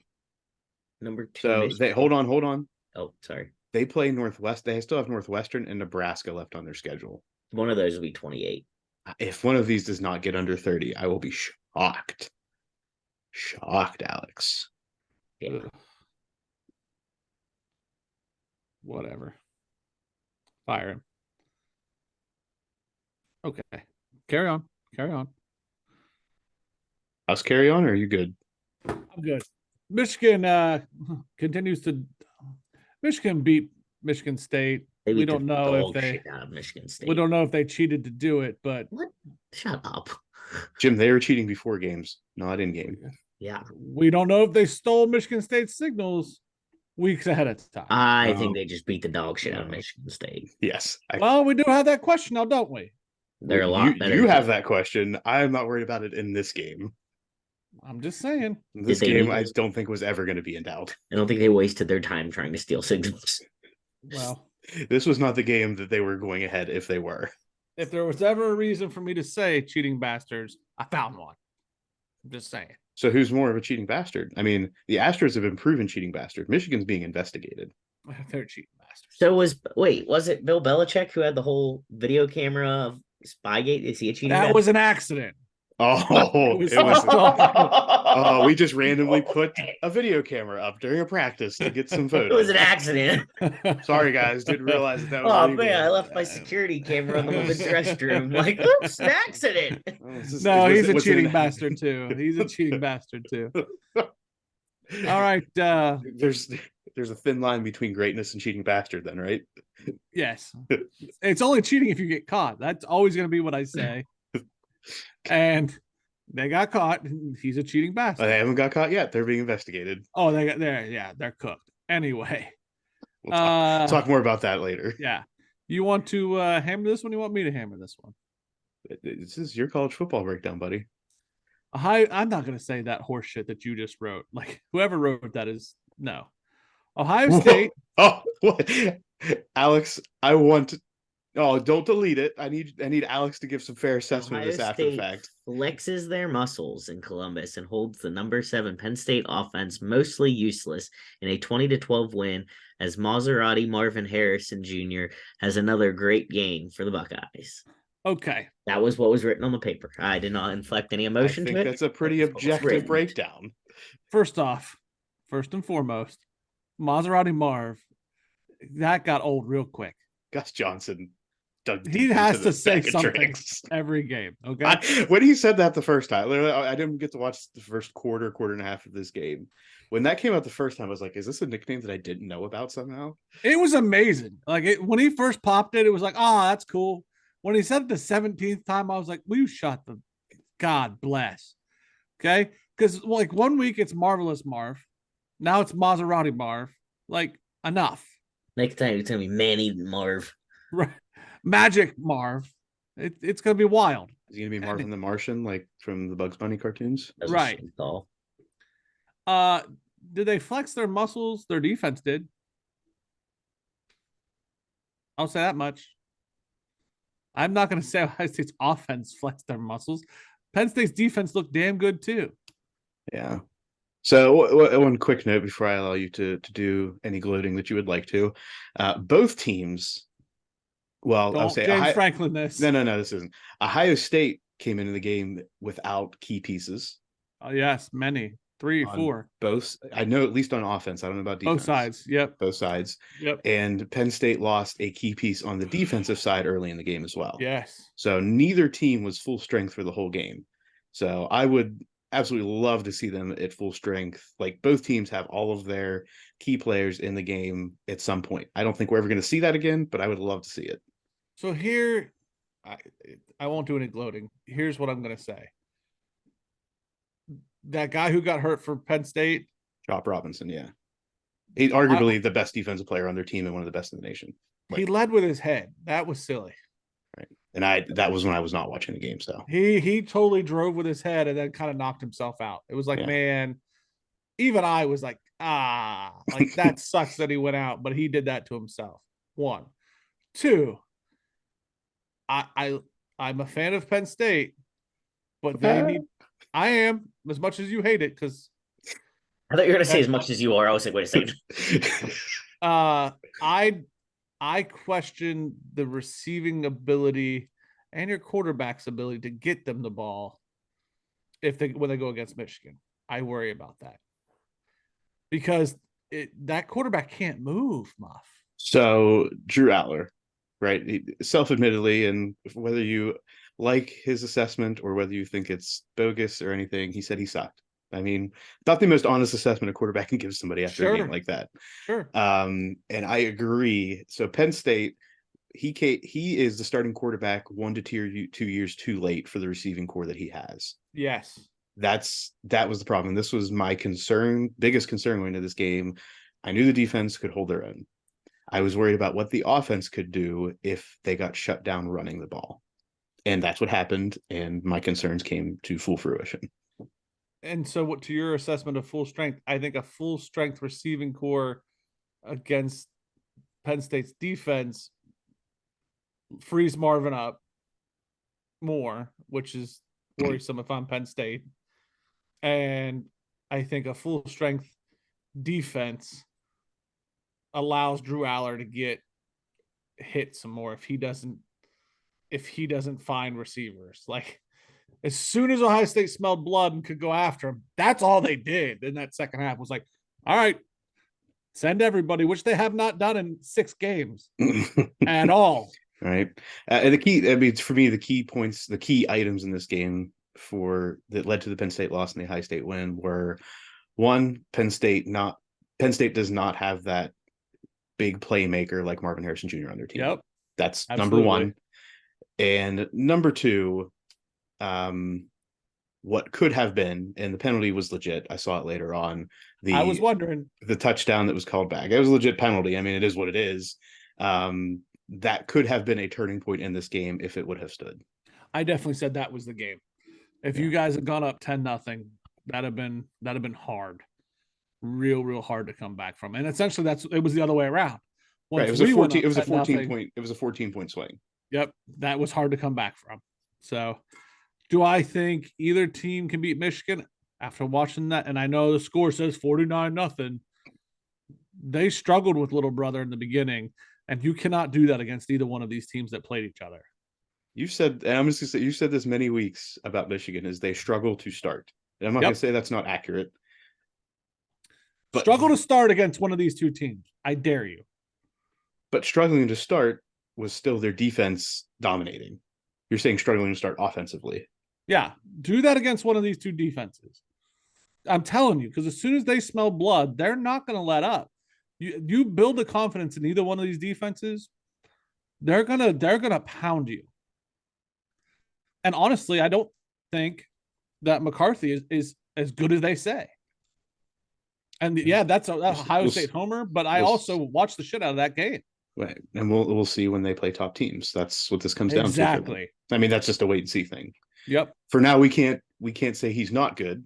Number 2. So they hold on. Oh, sorry. They play Northwest. They still have Northwestern and Nebraska left on their schedule. One of those will be 28. If one of these does not get under 30, I will be shocked. Shocked, Alex. Yeah. Whatever. Fire him. Okay. Carry on. Us carry on, or are you good? I'm good. Michigan continues to. Michigan beat Michigan State. We don't know if they. Michigan State. We don't know if they cheated to do it, but what? Shut up, Jim. They were cheating before games, not in game. Yeah. We don't know if they stole Michigan State's signals weeks ahead of time. I think they just beat the dog shit out of Michigan State. Yes. Well, we do have that question now, don't we? They're a lot better. You have that question. I'm not worried about it in this game. I'm just saying. This game, I don't think was ever going to be in doubt. I don't think they wasted their time trying to steal signals. Well, this was not the game that they were going ahead if they were. If there was ever a reason for me to say cheating bastards, I found one. I'm just saying. So who's more of a cheating bastard? I mean, the Astros have been proven cheating bastard. Michigan's being investigated. They're cheating bastards. So was it Bill Belichick who had the whole video camera of Spygate? Is he a cheating bastard? That was an accident. Oh, we just randomly put a video camera up during a practice to get some photos. It was an accident. Sorry, guys, didn't realize that was illegal. Man, I left my security camera in the women's restroom. Like, oops, an accident. No, he's a cheating bastard too. He's a cheating bastard too. All right. There's a thin line between greatness and cheating bastard, then, right? Yes. It's only cheating if you get caught. That's always going to be what I say. And they got caught. He's a cheating bastard. They haven't got caught yet. They're being investigated. Oh, they're cooked. Anyway, we'll talk more about that later. Yeah, you want to hammer this one? You want me to hammer this one? This is your college football breakdown, buddy. I'm not going to say that horse shit that you just wrote. Like whoever wrote that is no. Ohio State. Oh, what? Alex, I want to. Oh, don't delete it. I need Alex to give some fair assessment of this after the fact. Flexes their muscles in Columbus and holds the number 7 Penn State offense mostly useless in a 20-12 win as Maserati Marvin Harrison Jr. has another great game for the Buckeyes. Okay. That was what was written on the paper. I did not inflect any emotion to it. That's a pretty objective breakdown. First and foremost, Maserati Marv, that got old real quick. Gus Johnson. He has to say something every game. Okay. When he said that the first time, I didn't get to watch the first quarter and a half of this game. When that came out the first time, I was like, is this a nickname that I didn't know about somehow? It was amazing. Like when he first popped it, it was like, oh, that's cool. When he said it the 17th time, I was like, we shot the God bless. Okay. Because like 1 week it's Marvelous Marv. Now it's Maserati Marv. Like enough. Next time you tell me Manny Marv. Right. Magic Marv. It's going to be wild. Is he going to be Marvin the Martian, like from the Bugs Bunny cartoons? Right. Did they flex their muscles? Their defense did. I'll say that much. I'm not going to say Ohio State's offense flexed their muscles. Penn State's defense looked damn good too. Yeah. So one quick note before I allow you to do any gloating that you would like to. Both teams. Well, I'll say James Franklin this. No, this isn't. Ohio State came into the game without key pieces. Oh, yes, many. 3 or 4. Both. I know at least on offense. I don't know about defense. Both sides. Yep. Both sides. Yep. And Penn State lost a key piece on the defensive side early in the game as well. Yes. So neither team was full strength for the whole game. So I would absolutely love to see them at full strength. Like both teams have all of their key players in the game at some point. I don't think we're ever going to see that again, but I would love to see it. So here, I won't do any gloating. Here's what I'm going to say. That guy who got hurt for Penn State, Chop Robinson, yeah. He's arguably the best defensive player on their team and one of the best in the nation. He led with his head. That was silly. Right. And that was when I was not watching the game. So he totally drove with his head and then kind of knocked himself out. It was like, man, even I was like, like that sucks that he went out, but he did that to himself. 1, 2. I'm a fan of Penn State, but they need. I am, as much as you hate it, because I thought you were going to say as much as you are. I was like, wait a second. I question the receiving ability and your quarterback's ability to get them the ball when they go against Michigan. I worry about that because that quarterback can't move, Muff. So Drew Aller, right? Self-admittedly, and whether you like his assessment or whether you think it's bogus or anything, he said he sucked. I mean, not the most honest assessment a quarterback can give somebody after a game like that. Sure. And I agree. So Penn State, he is the starting quarterback 1 to 2 years too late for the receiving core that he has. Yes. That was the problem. This was my biggest concern going into this game. I knew the defense could hold their own. I was worried about what the offense could do if they got shut down running the ball. And that's what happened. And my concerns came to full fruition. And so what to your assessment of full strength, I think a full strength receiving core against Penn State's defense frees Marvin up more, which is worrisome if I'm Penn State. And I think a full strength defense allows Drew Aller to get hit some more if he doesn't find receivers. Like, as soon as Ohio State smelled blood and could go after him, that's all they did in that second half was like, all right, send everybody, which they have not done in 6 games at all. Right. And for me, the key points, the key items in this game that led to the Penn State loss and the Ohio State win were, 1, Penn State does not have that big playmaker like Marvin Harrison Jr. on their team. Yep. That's Absolutely. number 1. And number 2, what could have been, and the penalty was legit. I saw it later on. I was wondering the touchdown that was called back. It was a legit penalty. I mean, it is what it is. That could have been a turning point in this game if it would have stood. I definitely said that was the game. If you guys had gone up 10-0, that'd have been hard, real hard to come back from. And essentially, it was the other way around. Right, it was a 14. It was a 14-point. It was a 14-point swing. Yep, that was hard to come back from. So, do I think either team can beat Michigan after watching that? And I know the score says 49-0. They struggled with little brother in the beginning, and you cannot do that against either one of these teams that played each other. You said, and I'm just gonna say, you said this many weeks about Michigan is they struggle to start. And I'm not gonna say that's not accurate. But struggle to start against one of these two teams. I dare you. But struggling to start was still their defense dominating. You're saying struggling to start offensively. Yeah, do that against one of these two defenses. I'm telling you, because as soon as they smell blood, they're not going to let up. You build the confidence in either one of these defenses, they're gonna pound you. And honestly, I don't think that McCarthy is as good as they say. And yeah, that's Ohio State homer, but I also watched the shit out of that game. Right, and we'll see when they play top teams. That's what this comes down to. Exactly. I mean, that's just a wait and see thing. Yep. For now, we can't say he's not good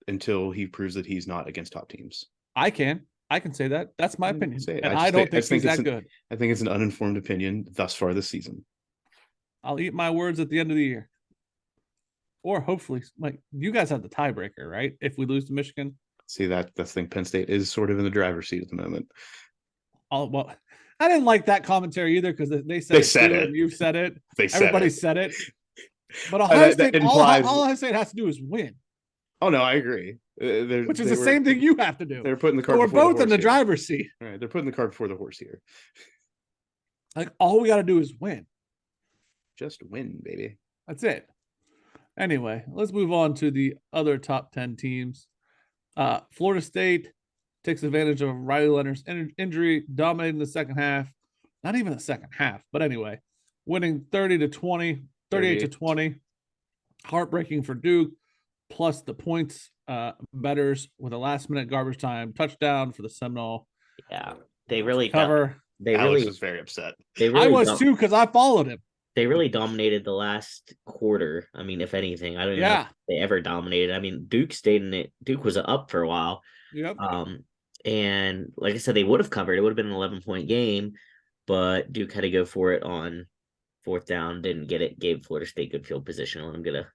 until he proves that he's not against top teams. I can say that. That's my opinion. And I don't think he's that good. I think it's an uninformed opinion thus far this season. I'll eat my words at the end of the year. Or hopefully, like, you guys have the tiebreaker, right? If we lose to Michigan. See, that's the thing. Penn State is sort of in the driver's seat at the moment. Well, I didn't like that commentary either because they said it. And you've said it. Everybody said it. But Ohio State, all Ohio State has to do is win. Oh no, I agree. Which is the same thing you have to do. They're putting the cart. We're both in the driver's seat. All right, they're putting the cart before the horse here. Like, all we got to do is win. Just win, baby. That's it. Anyway, let's move on to the other top 10 teams. Florida State takes advantage of Riley Leonard's injury, dominating the second half. Not even the second half, but anyway, winning 30-20, 38-20. Heartbreaking for Duke, plus the points betters with a last-minute garbage time touchdown for the Seminole. Yeah, they really cover. Alex was very upset. I was too because I followed him. They really dominated the last quarter. I mean, if anything, I don't even know if they ever dominated. I mean, Duke stayed in it. Duke was up for a while. Yep. And like I said, they would have covered. It would have been an 11-point game, but Duke had to go for it on fourth down. Didn't get it. Gave Florida State good field position. Let them get a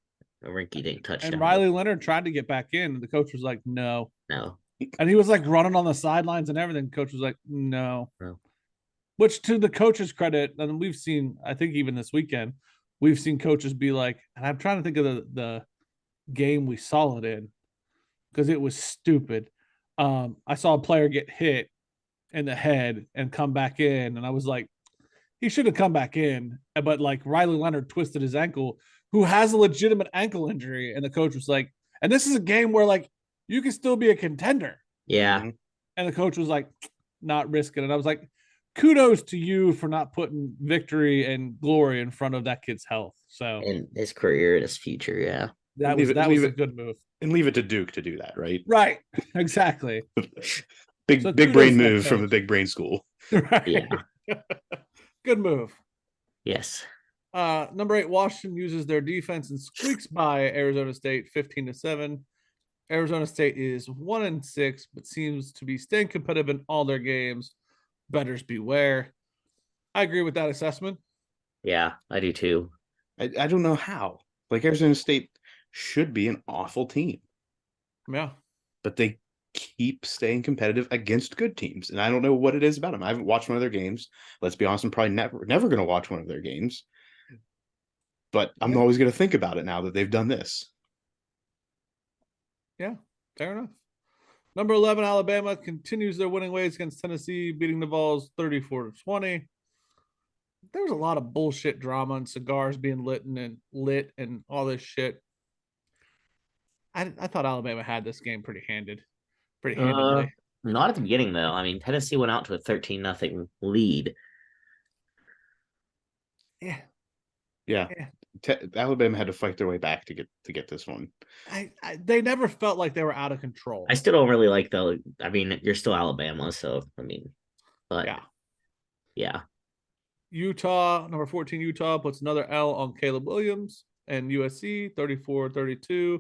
rinky-dink touchdown. And Riley Leonard tried to get back in. And the coach was like, no. And he was like running on the sidelines and everything. The coach was like, no. Which, to the coach's credit, and we've seen, I think even this weekend, we've seen coaches be like, and I'm trying to think of the game we saw it in because it was stupid. I saw a player get hit in the head and come back in, and I was like, he should have come back in. But like Riley Leonard twisted his ankle, who has a legitimate ankle injury, and the coach was like, and this is a game where like you can still be a contender. Yeah. And the coach was like, not risking it. I was like, kudos to you for not putting victory and glory in front of that kid's health. So in his career and his future, yeah. That was a good move. And leave it to Duke to do that, right? Right. Exactly. big brain move from a big brain school. Right. Yeah. Good move. Yes. Number 8, Washington uses their defense and squeaks by Arizona State 15-7. Arizona State is 1-6, but seems to be staying competitive in all their games. Betters beware. I agree with that assessment. Yeah, I do too. I don't know how. Like, Arizona State should be an awful team. Yeah. But they keep staying competitive against good teams. And I don't know what it is about them. I haven't watched one of their games. Let's be honest, I'm probably never going to watch one of their games. But I'm always going to think about it now that they've done this. Yeah, fair enough. Number 11, Alabama continues their winning ways against Tennessee, beating the Vols 34-20. There was a lot of bullshit drama and cigars being lit and all this shit. I thought Alabama had this game pretty handedly. Not at the beginning, though. I mean, Tennessee went out to a 13-0 lead. Yeah. Alabama had to fight their way back to get this one. They never felt like they were out of control. I still don't really like I mean, you're still Alabama, so I mean, but yeah. Utah, number 14, Utah puts another L on Caleb Williams and USC 34-32.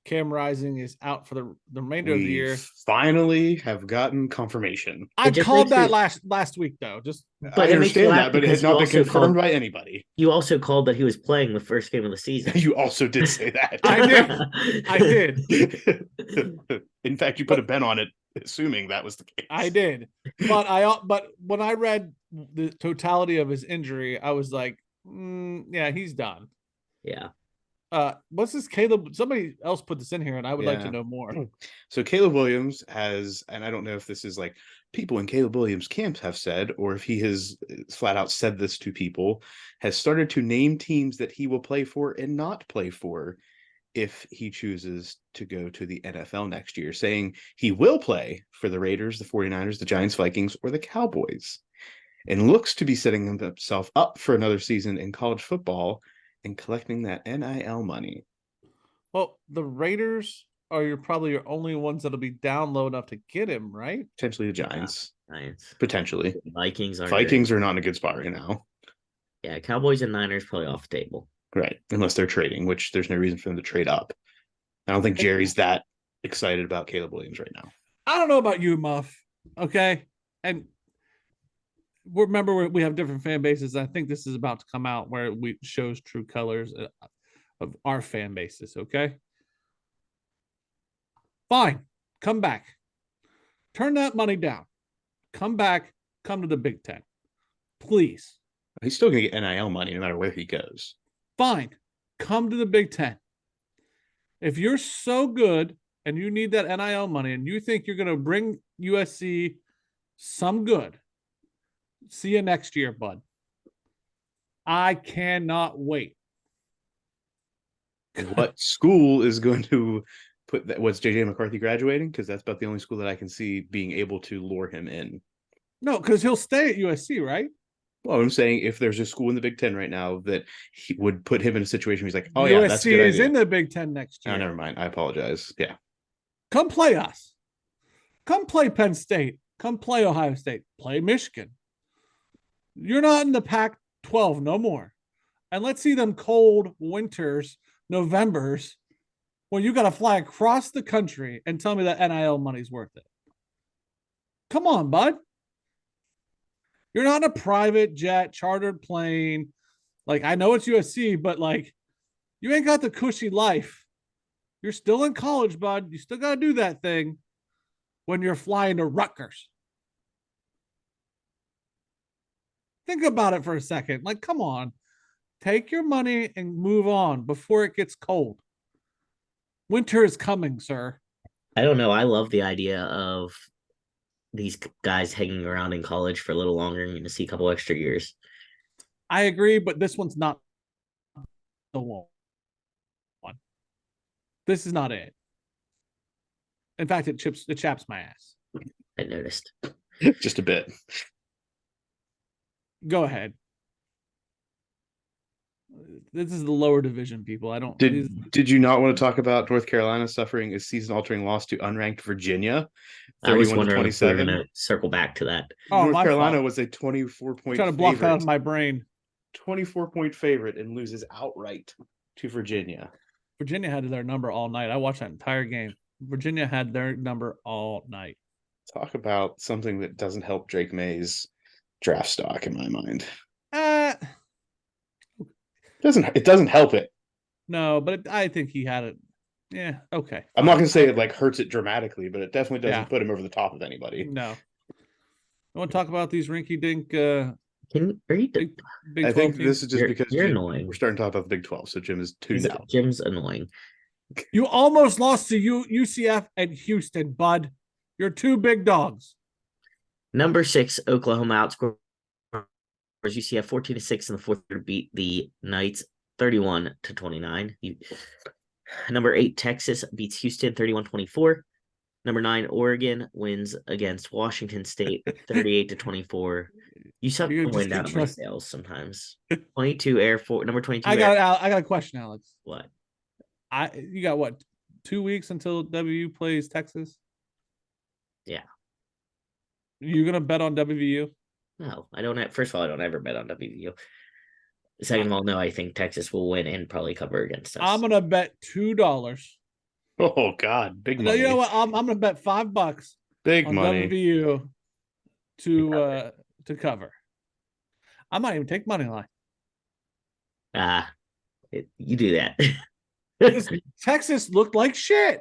Cam Rising is out for the remainder of the year. Finally have gotten confirmation. I called that last week, though. But I understand that, but it has not been confirmed by anybody. You also called that he was playing the first game of the season. You also did say that. I did. In fact, you put a bet on it, assuming that was the case. I did. But when I read the totality of his injury, I was like, yeah, he's done. Yeah. What's this Caleb? Somebody else put this in here, and I would like to know more. So Caleb Williams has, and I don't know if this is like people in Caleb Williams' camps have said, or if he has flat out said this to people, has started to name teams that he will play for and not play for if he chooses to go to the NFL next year, saying he will play for the Raiders, the 49ers, the Giants, Vikings, or the Cowboys, and looks to be setting himself up for another season in college football and collecting that NIL money. Well, the Raiders are probably your only ones that'll be down low enough to get him, right? Potentially the Giants. Yeah, Giants. Potentially. Vikings are not in a good spot right now. Yeah, Cowboys and Niners probably off the table. Right. Unless they're trading, which there's no reason for them to trade up. I don't think Jerry's that excited about Caleb Williams right now. I don't know about you, Muff. Okay. And remember, we have different fan bases. I think this is about to come out where we shows true colors of our fan bases. Okay. Fine. Come back. Turn that money down. Come back. Come to the Big Ten. Please. He's still going to get NIL money no matter where he goes. Fine. Come to the Big Ten. If you're so good and you need that NIL money and you think you're going to bring USC some good, see you next year, bud. I cannot wait. what school is going to put that? What's JJ McCarthy graduating? Because that's about the only school that I can see being able to lure him in. No, because he'll stay at USC, right? Well, I'm saying if there's a school in the Big Ten right now that he would put him in a situation where he's like, oh, yeah, that's a good USC is idea. in the Big Ten next year. Oh, never mind. I apologize. Yeah. Come play us. Come play Penn State. Come play Ohio State. Play Michigan. You're not in the Pac-12 no more. And let's see them cold winters, Novembers, when you got to fly across the country and tell me that NIL money's worth it. Come on, bud. You're not in a private jet, chartered plane. Like, I know it's USC, but like, you ain't got the cushy life. You're still in college, bud. You still got to do that thing when you're flying to Rutgers. Think about it for a second. Like, come on. Take your money and move on before it gets cold. Winter is coming, sir. I don't know. I love the idea of these guys hanging around in college for a little longer and to see a couple extra years. I agree, but this one's not the one. This is not it. In fact, it chaps my ass. I noticed. Just a bit. Go ahead. This is the lower division, people. I don't. Did you not want to talk about North Carolina suffering a season-altering loss to unranked Virginia, 31 to 27? We're going to circle back to that. Oh, North Carolina was a 24-point. Trying to block that out of my brain. 24-point favorite and loses outright to Virginia. Virginia had their number all night. I watched that entire game. Virginia had their number all night. Talk about something that doesn't help Drake May's draft stock in my mind. It doesn't help it. No, but I think he had it. Yeah, okay. I'm not going to say it like hurts it dramatically, but it definitely doesn't put him over the top of anybody. No. I want to talk about these rinky-dink I think this is just because you're annoying. We're starting to talk about the Big 12, so Jim is tuned out. Jim's annoying. You almost lost to UCF and Houston, bud. You're two big dogs. Number 6, Oklahoma outscores UCF 14-6 in the fourth quarter, beat the Knights 31-29. Number 8, Texas beats Houston 31-24. Number 9, Oregon wins against Washington State 38-24. You suck the wind out of my sails sometimes. 22 Air Force, number 22. I got a question, Alex. What? You got what? 2 weeks until WU plays Texas? Yeah. You gonna bet on WVU? No, I don't. First of all, I don't ever bet on WVU. Second of all, no, I think Texas will win and probably cover against us. I'm gonna bet $2. Oh God, big money! You know what? I'm gonna bet $5. Big on money. WVU to cover. I might even take money line. You do that. Texas looked like shit.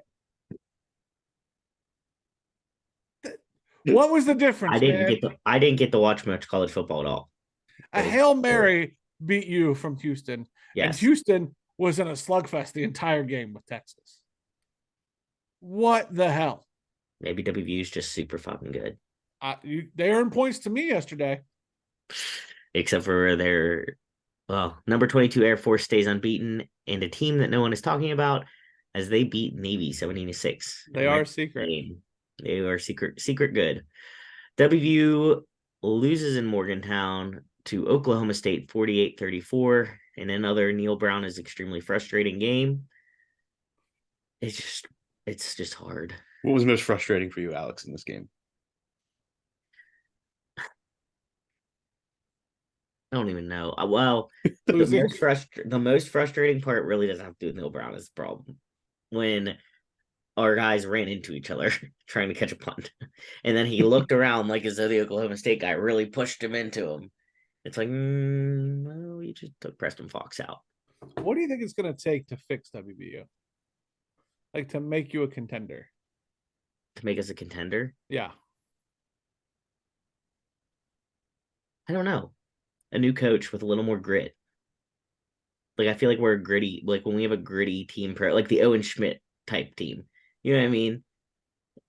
What was the difference? I didn't get to watch much college football at all. A Hail Mary beat you from Houston. Yes. And Houston was in a slugfest the entire game with Texas. What the hell? Maybe WVU is just super fucking good. They earned points to me yesterday. Except for number 22 Air Force stays unbeaten, and a team that no one is talking about as they beat Navy 17-6. They are secret. They are secret good. WVU loses in Morgantown to Oklahoma State 48-34 in another Neil Brown is extremely frustrating game. It's just hard. What was most frustrating for you, Alex, in this game? I don't even know. Well, the most frustrating part really doesn't have to do with Neil Brown as the problem. When our guys ran into each other trying to catch a punt. And then he looked around like as though the Oklahoma State guy really pushed him into him. It's like, well, you just took Preston Fox out. What do you think it's going to take to fix WVU? Like to make you a contender? To make us a contender? Yeah. I don't know. A new coach with a little more grit. Like, I feel like we're a gritty, like when we have a gritty team, like the Owen Schmidt type team. You know what I mean?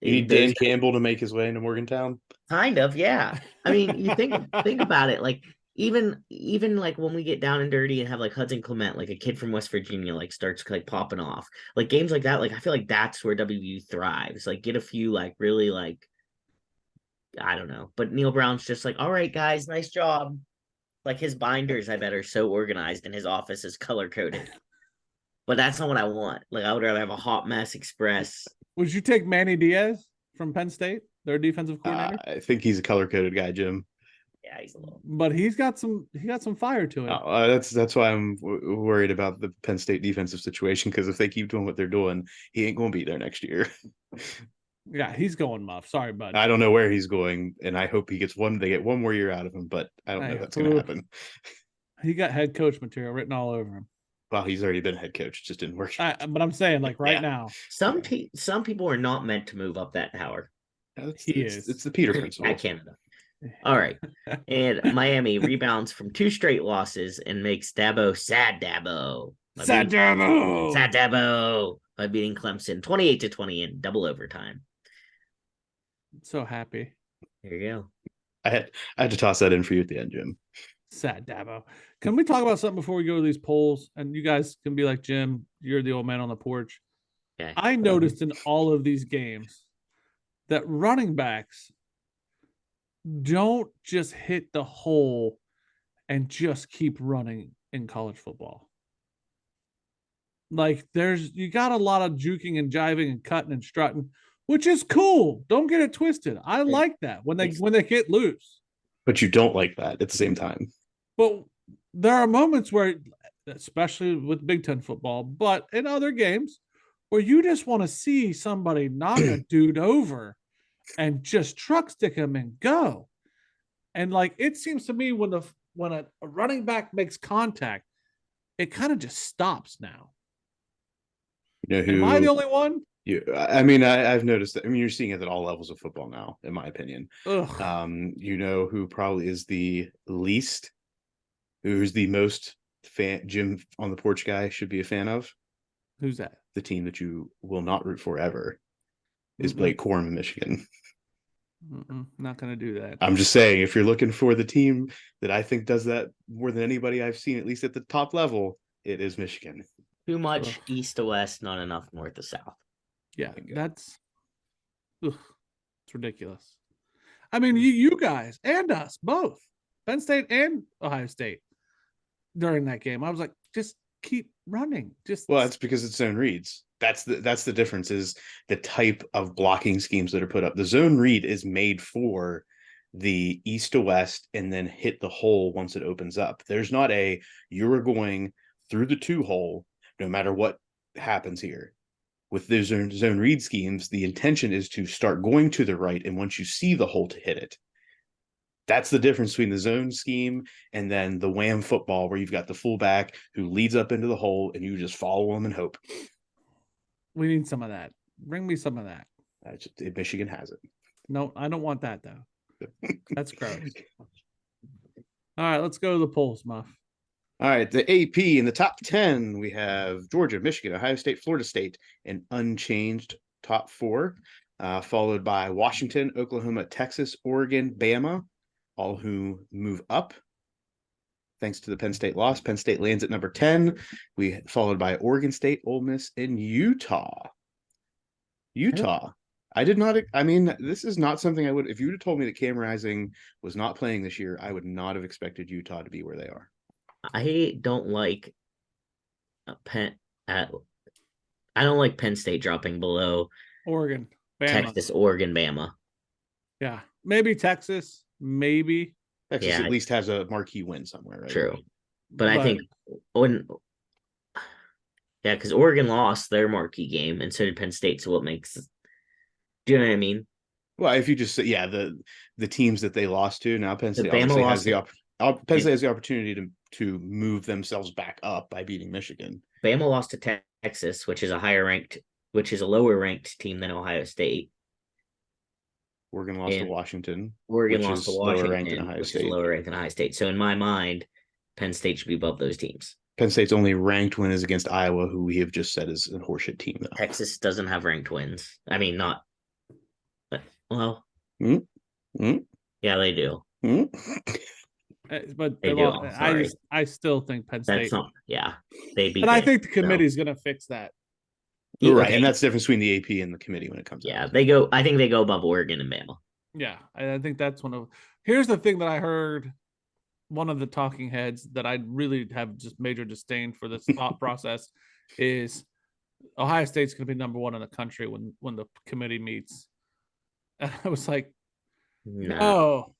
You need Dan Campbell to make his way into Morgantown? Kind of, yeah. I mean, you think about it, like even like when we get down and dirty and have like Hudson Clement, like a kid from West Virginia, like starts like popping off, like games like that, like I feel like that's where WVU thrives. Like get a few like really like I don't know, but Neil Brown's just like, all right, guys, nice job. Like his binders, I bet, are so organized and his office is color coded. But that's not what I want. Like I would rather have a hot mess express. Would you take Manny Diaz from Penn State, their defensive coordinator? I think he's a color coded guy, Jim. Yeah, he's a little. But he's got some fire to it. That's why I'm worried about the Penn State defensive situation, because if they keep doing what they're doing, he ain't going to be there next year. Yeah, he's going Muff. Sorry, bud. I don't know where he's going, and I hope he gets they get one more year out of him, but I don't know if that's going to happen. He got head coach material written all over him. Well, he's already been head coach. It just didn't work. But I'm saying, like now. Some people are not meant to move up that tower. It's the Peter principle. At Canada. All right. And Miami rebounds from 2 straight losses and makes Dabo sad Dabo. Sad Dabo by beating Clemson 28-20 in double overtime. So happy. There you go. I had to toss that in for you at the end, Jim. Sad Dabo. Can we talk about something before we go to these polls? And you guys can be like, Jim, you're the old man on the porch. Okay. I noticed in all of these games that running backs don't just hit the hole and just keep running in college football. Like you got a lot of juking and jiving and cutting and strutting, which is cool. Don't get it twisted. I like that when they get loose. But you don't like that at the same time. But there are moments where, especially with Big Ten football, but in other games, where you just want to see somebody knock a dude over and just truck stick him and go. And like it seems to me when a running back makes contact, it kind of just stops now. You know who? Am I the only one? I've noticed that. I mean, you're seeing it at all levels of football now, in my opinion. Ugh. You know who probably is the least, who's the most Jim on the porch guy should be a fan of? Who's that? The team that you will not root for ever is Blake Corum in Michigan. Not going to do that. I'm just saying, if you're looking for the team that I think does that more than anybody I've seen, at least at the top level, it is Michigan. Too much east to west, not enough north to south. Yeah, it's ridiculous. I mean, you guys and us both, Penn State and Ohio State, during that game, I was like, just keep running. It's because it's zone reads. That's the difference, is the type of blocking schemes that are put up. The zone read is made for the east to west and then hit the hole once it opens up. There's not you're going through the 2 hole no matter what happens here. With the zone read schemes, the intention is to start going to the right, and once you see the hole, to hit it. That's the difference between the zone scheme and then the wham football, where you've got the fullback who leads up into the hole and you just follow him and hope. We need some of that. Bring me some of that. Michigan has it. No, I don't want that, though. That's gross. All right, let's go to the polls, Muff. All right, the AP in the top 10, we have Georgia, Michigan, Ohio State, Florida State, an unchanged top 4, followed by Washington, Oklahoma, Texas, Oregon, Bama, all who move up thanks to the Penn State loss. Penn State lands at number 10. We followed by Oregon State, Ole Miss, and Utah. This is not something I would, if you would have told me that Cam Rising was not playing this year, I would not have expected Utah to be where they are. I don't like Penn State dropping below Oregon, Bama. Texas, Oregon, Bama. Yeah, maybe Texas, maybe. Texas at least has a marquee win somewhere, right? True, but I think because Oregon lost their marquee game, and so did Penn State. So what makes? Do you know what I mean? Well, if you just say the teams that they lost to, now Penn State has the opportunity to move themselves back up by beating Michigan. Bama lost to Texas, which is a lower ranked team than Ohio State. Oregon lost to Washington. Oregon lost to Washington, lower ranked than Ohio State. Lower ranked than Ohio State. So in my mind, Penn State should be above those teams. Penn State's only ranked win is against Iowa, who we have just said is a horseshit team, though. Texas doesn't have ranked wins. I mean, not. Well, yeah, they do. But They do. I'm sorry. I still think Penn State. That's not. Yeah, they beat. And I think the committee's going to fix that. Right, and that's the difference between the AP and the committee when it comes. Yeah, they go. I think they go above Oregon and Bama. Yeah, I think that's one of. Here's the thing that I heard. One of the talking heads that I really have just major disdain for this thought process is Ohio State's going to be number one in the country when the committee meets. And I was like, no,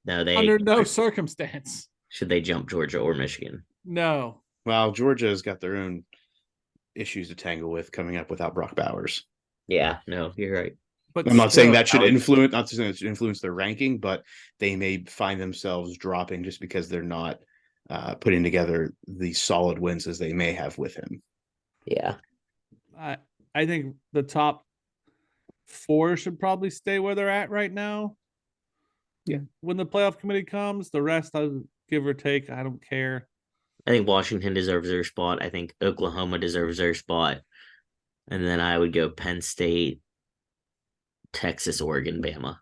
they under no circumstance should they jump Georgia or Michigan. No. Well, Georgia's got their own issues to tangle with coming up without Brock Bowers. Yeah, no, you're right. But I'm not saying that should influence, not saying it should influence their ranking, but they may find themselves dropping just because they're not putting together the solid wins as they may have with him. Yeah. I think the top 4 should probably stay where they're at right now. Yeah. When the playoff committee comes, the rest, I'll give or take. I don't care. I think Washington deserves their spot. I think Oklahoma deserves their spot. And then I would go Penn State, Texas, Oregon, Bama,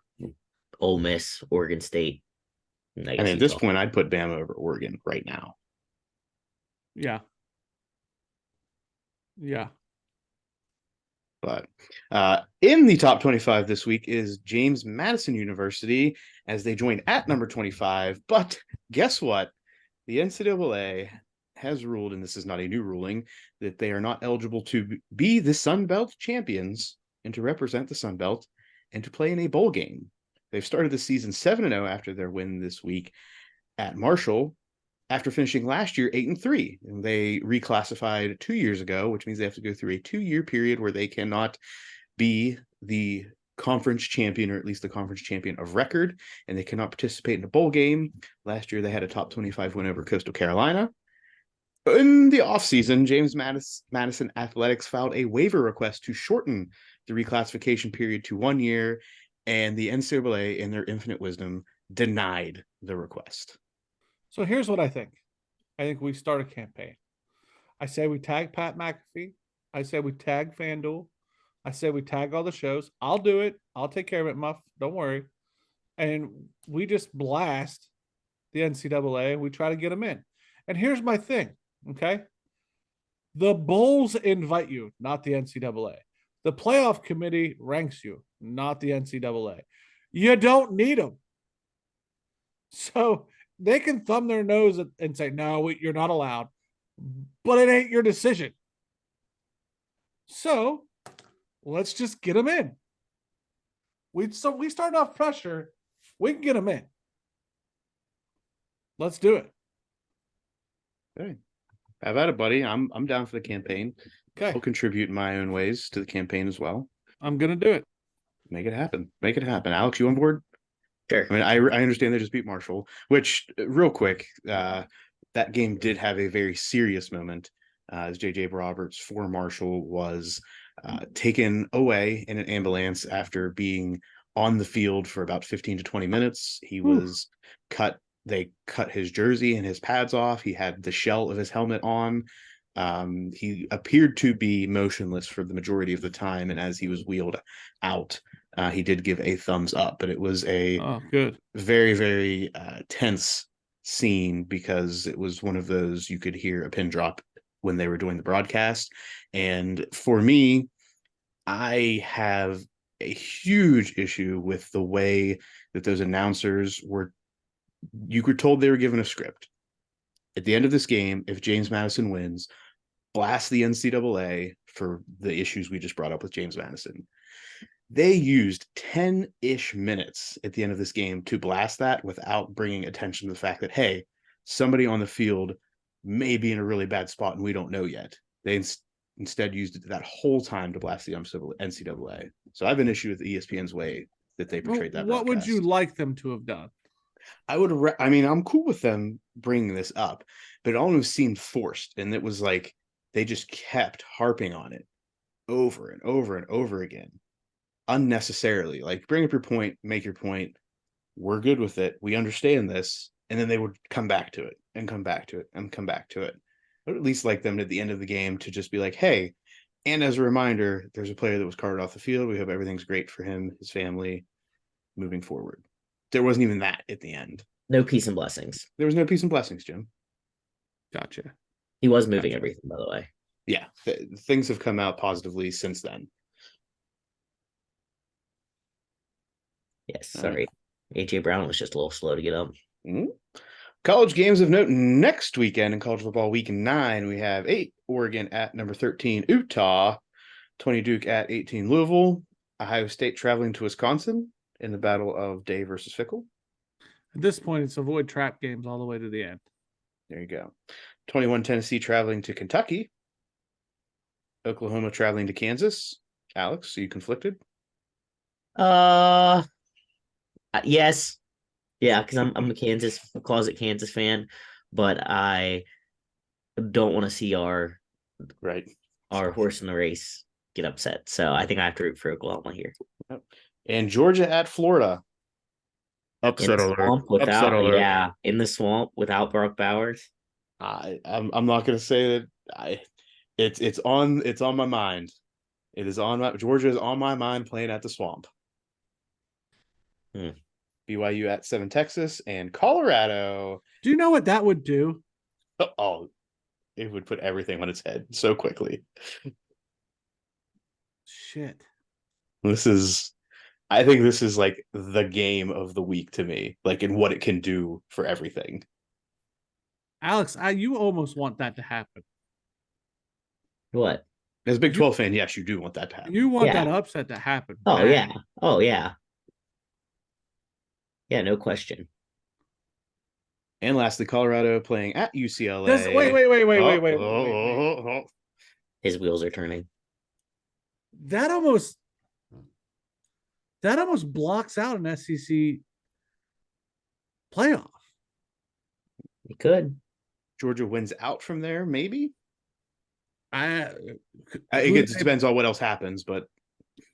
Ole Miss, Oregon State. I mean, at this point, I'd put Bama over Oregon right now. Yeah. Yeah. But in the top 25 this week is James Madison University as they join at number 25. But guess what? The NCAA has ruled, and this is not a new ruling, that they are not eligible to be the Sun Belt champions and to represent the Sun Belt and to play in a bowl game. They've started the season 7-0 after their win this week at Marshall, after finishing last year 8-3. And they reclassified 2 years ago, which means they have to go through a 2-year period where they cannot be the conference champion, or at least the conference champion of record, and they cannot participate in a bowl game. Last year, they had a top 25 win over Coastal Carolina. In the offseason, James Madison Athletics filed a waiver request to shorten the reclassification period to 1 year, and the NCAA, in their infinite wisdom, denied the request. So here's what I think. I think we start a campaign. I say we tag Pat McAfee. I say we tag FanDuel. I say we tag all the shows. I'll do it. I'll take care of it, Muff. Don't worry. And we just blast the NCAA and we try to get them in. And here's my thing, okay? The bowls invite you, not the NCAA. The playoff committee ranks you, not the NCAA. You don't need them. So they can thumb their nose and say, no, you're not allowed. But it ain't your decision. So let's just get them in. We start off pressure. We can get them in. Let's do it. Okay. How about it, buddy? I'm down for the campaign. Okay. I'll contribute in my own ways to the campaign as well. I'm going to do it. Make it happen. Make it happen. Alex, you on board? Sure. I mean, I understand they just beat Marshall, which, real quick, that game did have a very serious moment as J.J. Roberts for Marshall was taken away in an ambulance after being on the field for about 15 to 20 minutes. He was cut. They cut his jersey and his pads off. He had the shell of his helmet on. He appeared to be motionless for the majority of the time. And as he was wheeled out, he did give a thumbs up, but it was a very, very tense scene because it was one of those you could hear a pin drop when they were doing the broadcast. And for me, I have a huge issue with the way that those announcers were. You were told they were given a script. At the end of this game, if James Madison wins, blast the NCAA for the issues we just brought up with James Madison. They used 10-ish minutes at the end of this game to blast that without bringing attention to the fact that, hey, somebody on the field may be in a really bad spot and we don't know yet. They instead used that whole time to blast the NCAA. So I have an issue with ESPN's way that they portrayed that. What would you like them to have done? I mean, I'm cool with them bringing this up, but it almost seemed forced. And it was like they just kept harping on it over and over and over again, unnecessarily. Like, bring up your point, make your point. We're good with it. We understand this. And then they would come back to it and come back to it and come back to it. I would at least like them at the end of the game to just be like, hey, and as a reminder, there's a player that was carted off the field. We hope everything's great for him, his family, moving forward. There wasn't even that at the end. No peace and blessings. There was no peace and blessings, Jim. Gotcha. He was moving everything, by the way. Yeah, things have come out positively since then. Yes, sorry. AJ Brown was just a little slow to get up. Mm-hmm. College games of note next weekend in college football week 9. We have 8 Oregon at number 13 Utah, 20 Duke at 18 Louisville, Ohio State traveling to Wisconsin in the battle of Day versus Fickle. At this point, it's avoid trap games all the way to the end. There you go. 21 Tennessee traveling to Kentucky. Oklahoma traveling to Kansas. Alex, are you conflicted? Yes. Yeah, because I'm a closet Kansas fan, but I don't want to see our horse in the race get upset. So I think I have to root for Oklahoma here. And Georgia at Florida. Upset alert. In the swamp without Brock Bowers. I'm not going to say that. It's on my mind. It is on Georgia is on my mind playing at the swamp. BYU at 7 Texas and Colorado. Do you know what that would do? Oh, it would put everything on its head so quickly. Shit. I think this is like the game of the week to me, like in what it can do for everything. Alex, you almost want that to happen. What? As a Big 12 fan, yes, you do want that to happen. You want that upset to happen. Oh, yeah. Oh, yeah. Yeah, no question. And lastly, Colorado playing at UCLA. Wait. His wheels are turning. That almost blocks out an SEC playoff. It could. Georgia wins out from there, maybe. It depends on what else happens, but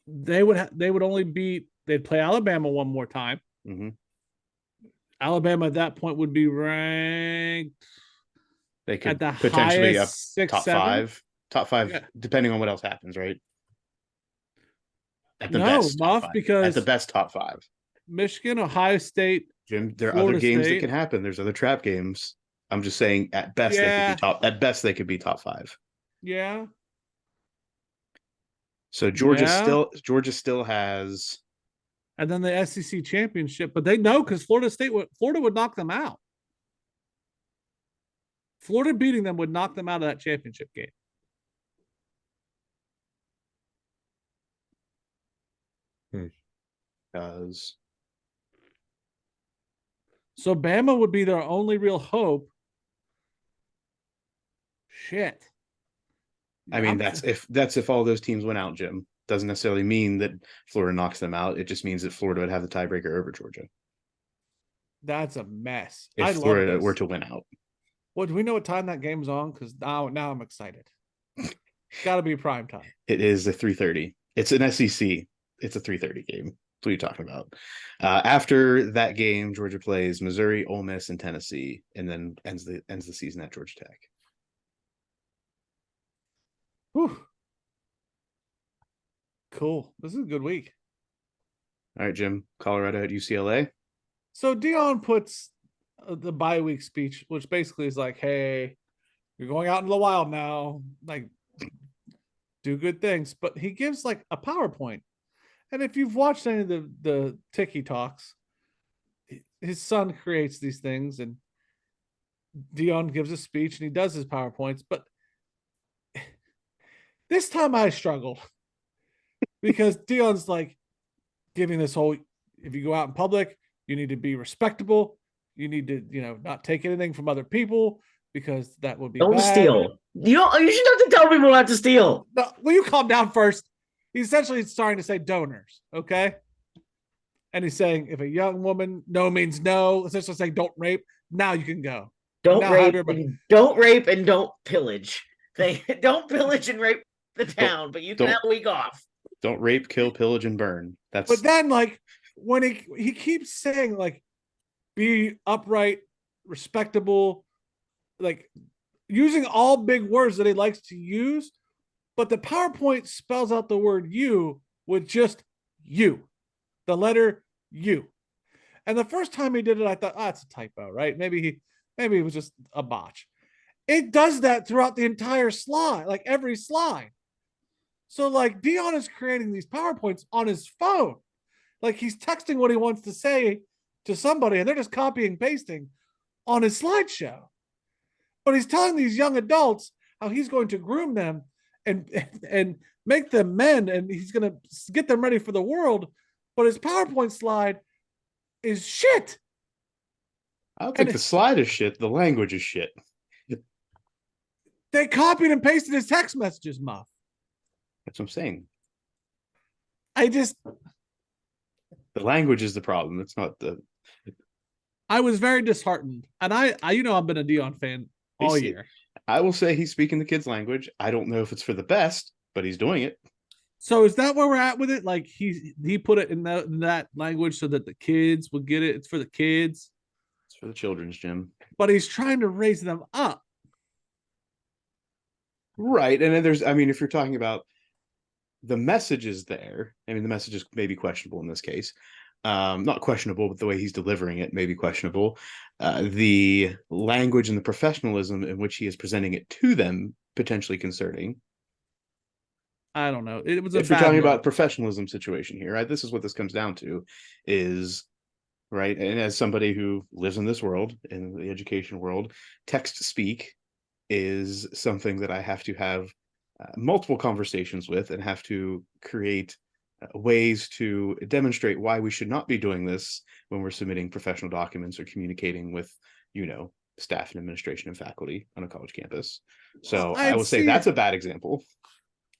they would only beat. They'd play Alabama one more time. Mm-hmm. Alabama at that point would be ranked. They could at the potentially up 6, top 7? top five, depending on what else happens, right? At the best, Muff, because at the best top 5. Michigan, Ohio State, Jim. There are Florida other games State. that can happen. There's other trap games. I'm just saying, at best they could be top. At best they could be top 5. Yeah. So Georgia still has. And then the SEC championship, but they know because Florida would knock them out. Florida beating them would knock them out of that championship game. So Bama would be their only real hope. Shit. I mean, that's if all those teams went out, Jim. Doesn't necessarily mean that Florida knocks them out. It just means that Florida would have the tiebreaker over Georgia. That's a mess. If Florida were to win out. Well, do we know what time that game's on? Because now I'm excited. Got to be prime time. It is a 3:30. It's an SEC. It's a 3:30 game. That's what you're talking about. After that game, Georgia plays Missouri, Ole Miss, and Tennessee, and then ends the season at Georgia Tech. Whew. Cool. This is a good week. All right, Jim. Colorado at UCLA. So Dion puts the bye week speech, which basically is like, hey, you're going out into the wild now. Like, do good things. But he gives like a PowerPoint. And if you've watched any of the Tiki Talks, his son creates these things and Dion gives a speech and he does his PowerPoints. But this time I struggled because Dion's like giving this whole, if you go out in public, you need to be respectable. You need to, not take anything from other people because that would be Don't bad. steal. You should have to tell people not to steal. No, will you calm down first? He's essentially starting to say donors, okay? And he's saying if a young woman, no means no, essentially saying don't rape, now you can go. Don't rape and don't pillage. They don't pillage and rape the town, but you can have a week off. Don't rape, kill, pillage, and burn. But then, like, when he keeps saying, like, be upright, respectable, like, using all big words that he likes to use, but the PowerPoint spells out the word you with just you, the letter U. And the first time he did it, I thought, oh, it's a typo, right? Maybe it was just a botch. It does that throughout the entire slide, like every slide. So like Dion is creating these PowerPoints on his phone. Like he's texting what he wants to say to somebody and they're just copying and pasting on his slideshow. But he's telling these young adults how he's going to groom them and make them men and he's going to get them ready for the world. But his PowerPoint slide is shit. I don't think the slide is shit. The language is shit. They copied and pasted his text messages, Muff. That's what I'm saying. The language is the problem. It's not the. I was very disheartened, and I I've been a Dion fan all year. I will say he's speaking the kids' language. I don't know if it's for the best, but he's doing it. So is that where we're at with it? Like he put it in that language so that the kids would get it. It's for the kids. It's for the children's gym. But he's trying to raise them up. Right, and then if you're talking about the message is there. I mean, the message is maybe questionable in this case. Not questionable, but the way he's delivering it may be questionable. The language and the professionalism in which he is presenting it to them, potentially concerning. I don't know. It was if you're talking about professionalism situation here, right? This is what this comes down to is, right? And as somebody who lives in this world, in the education world, text speak is something that I have to have multiple conversations with and have to create ways to demonstrate why we should not be doing this when we're submitting professional documents or communicating with, staff and administration and faculty on a college campus. So I will say that's a bad example.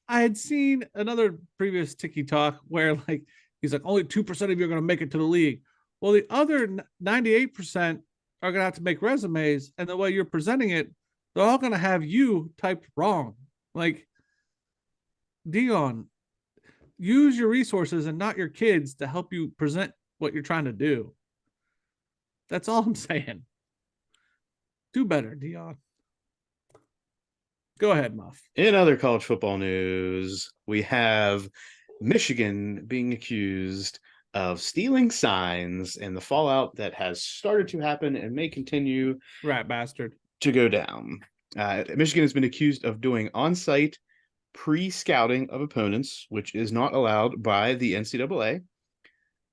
I had seen another previous Tiki Talk where like he's like only 2% of you are going to make it to the league. Well, the other 98% are going to have to make resumes, and the way you're presenting it, they're all going to have you typed wrong. Like, Dion, use your resources and not your kids to help you present what you're trying to do. That's all I'm saying. Do better, Dion. Go ahead, Muff. In other college football news, we have Michigan being accused of stealing signs and the fallout that has started to happen and may continue. Rat bastard. To go down. Michigan has been accused of doing on-site pre-scouting of opponents, which is not allowed by the NCAA.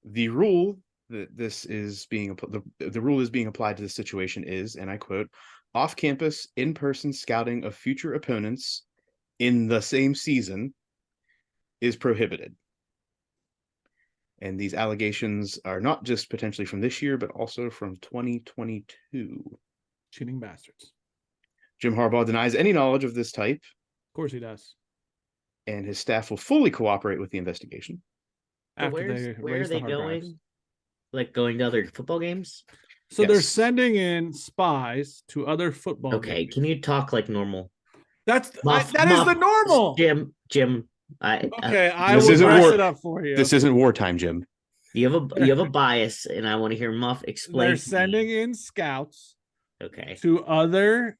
The rule that the rule is being applied to this situation is, and I quote, off-campus in-person scouting of future opponents in the same season is prohibited. And these allegations are not just potentially from this year, but also from 2022. Cheating bastards. Jim Harbaugh denies any knowledge of this type. Of course he does. And his staff will fully cooperate with the investigation. Where are they going? Like going to other football games? So they're sending in spies to other football games. Okay, can you talk like normal? That is the normal. Jim. I will dress it up for you. This isn't wartime, Jim. You have a bias, and I want to hear Muff explain. They're sending in scouts. Okay. To other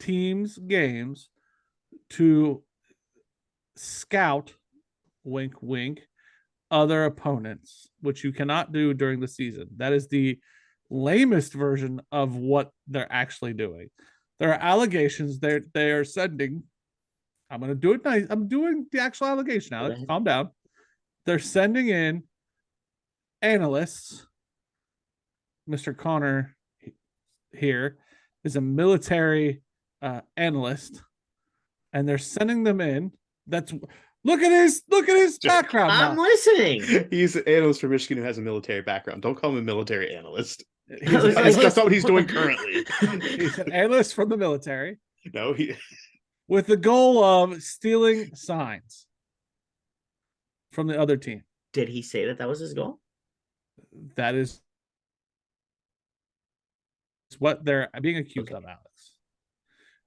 teams' games to scout, wink, wink, other opponents, which you cannot do during the season. That is the lamest version of what they're actually doing. There are allegations they are sending. I'm going to do it nice. I'm doing the actual allegation, Alex. Calm down. They're sending in analysts. Mr. Connor here is a military analyst, and they're sending them in. Look at his background. I'm listening. He's an analyst for Michigan who has a military background. Don't call him a military analyst. That's not what he's doing currently. He's an analyst from the military. No, with the goal of stealing signs from the other team. Did he say that was his goal? That is what they're being accused of, Alex.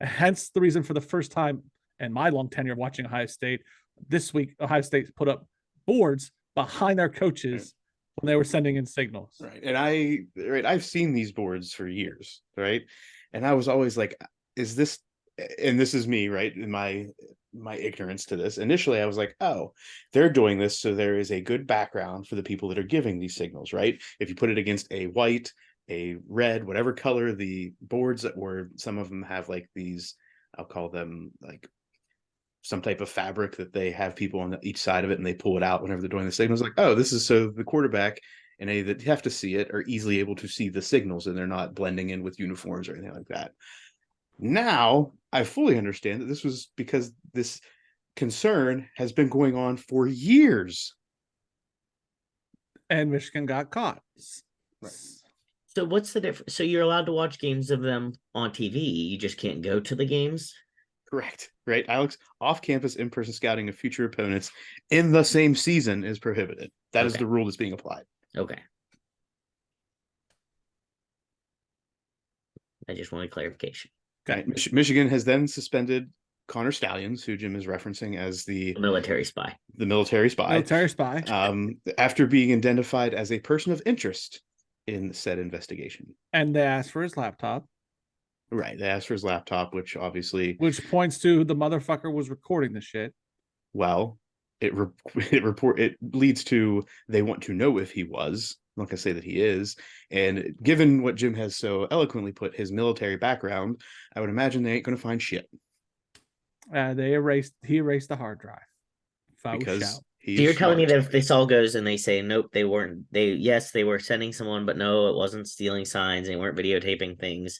Hence the reason for the first time in my long tenure of watching Ohio State, this week, Ohio State put up boards behind their coaches when they were sending in signals. Right. And I've seen these boards for years, right? And I was always like, is this, and this is me, right? In my my ignorance to this. Initially, I was like, oh, they're doing this so there is a good background for the people that are giving these signals, right? If you put it against a white, a red, whatever color the boards that were, some of them have like these, I'll call them like some type of fabric that they have people on each side of it and they pull it out whenever they're doing the signals. Like, oh, this is so the quarterback and any that have to see it are easily able to see the signals and they're not blending in with uniforms or anything like that. Now I fully understand that this was because this concern has been going on for years. And Michigan got caught. Right. So what's the difference? So you're allowed to watch games of them on TV. You just can't go to the games? Correct. Right, Alex? Off-campus in-person scouting of future opponents in the same season is prohibited. That is the rule that's being applied. Okay. I just wanted clarification. Okay. Michigan has then suspended Connor Stallions, who Jim is referencing as the military spy. The military spy. Military spy. After being identified as a person of interest in said investigation. And they asked for his laptop. Right. They asked for his laptop, which obviously... Which points to the motherfucker was recording the shit. Well, it leads to they want to know if he was. I'm not going to say that he is. And given what Jim has so eloquently put, his military background, I would imagine they ain't going to find shit. He erased the hard drive. So you're telling me that if this all goes and they say, nope, they weren't, yes, they were sending someone, but no, it wasn't stealing signs. They weren't videotaping things.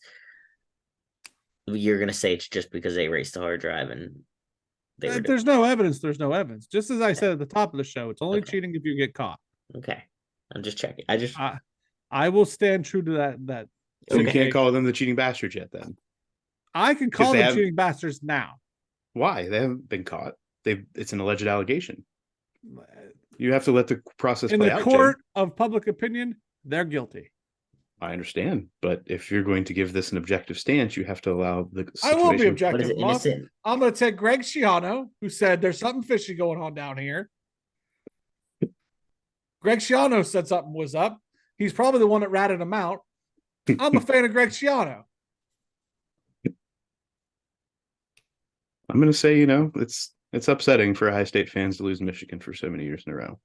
You're going to say it's just because they erased the hard drive and there's no evidence. There's no evidence. Just as I said at the top of the show, it's only cheating if you get caught. Okay. I'm just checking. I will stand true to that. So you can't call them the cheating bastards yet then? I can call them cheating bastards now. Why? They haven't been caught. It's an alleged allegation. You have to let the process play out. In the court of public opinion, they're guilty. I understand, but if you're going to give this an objective stance, you have to allow the I situation. will be objective. I'm going to take Greg Schiano, who said there's something fishy going on down here. Greg Schiano said something was up. He's probably the one that ratted him out. I'm a fan of Greg Schiano. I'm going to say, it's upsetting for Ohio State fans to lose Michigan for so many years in a row.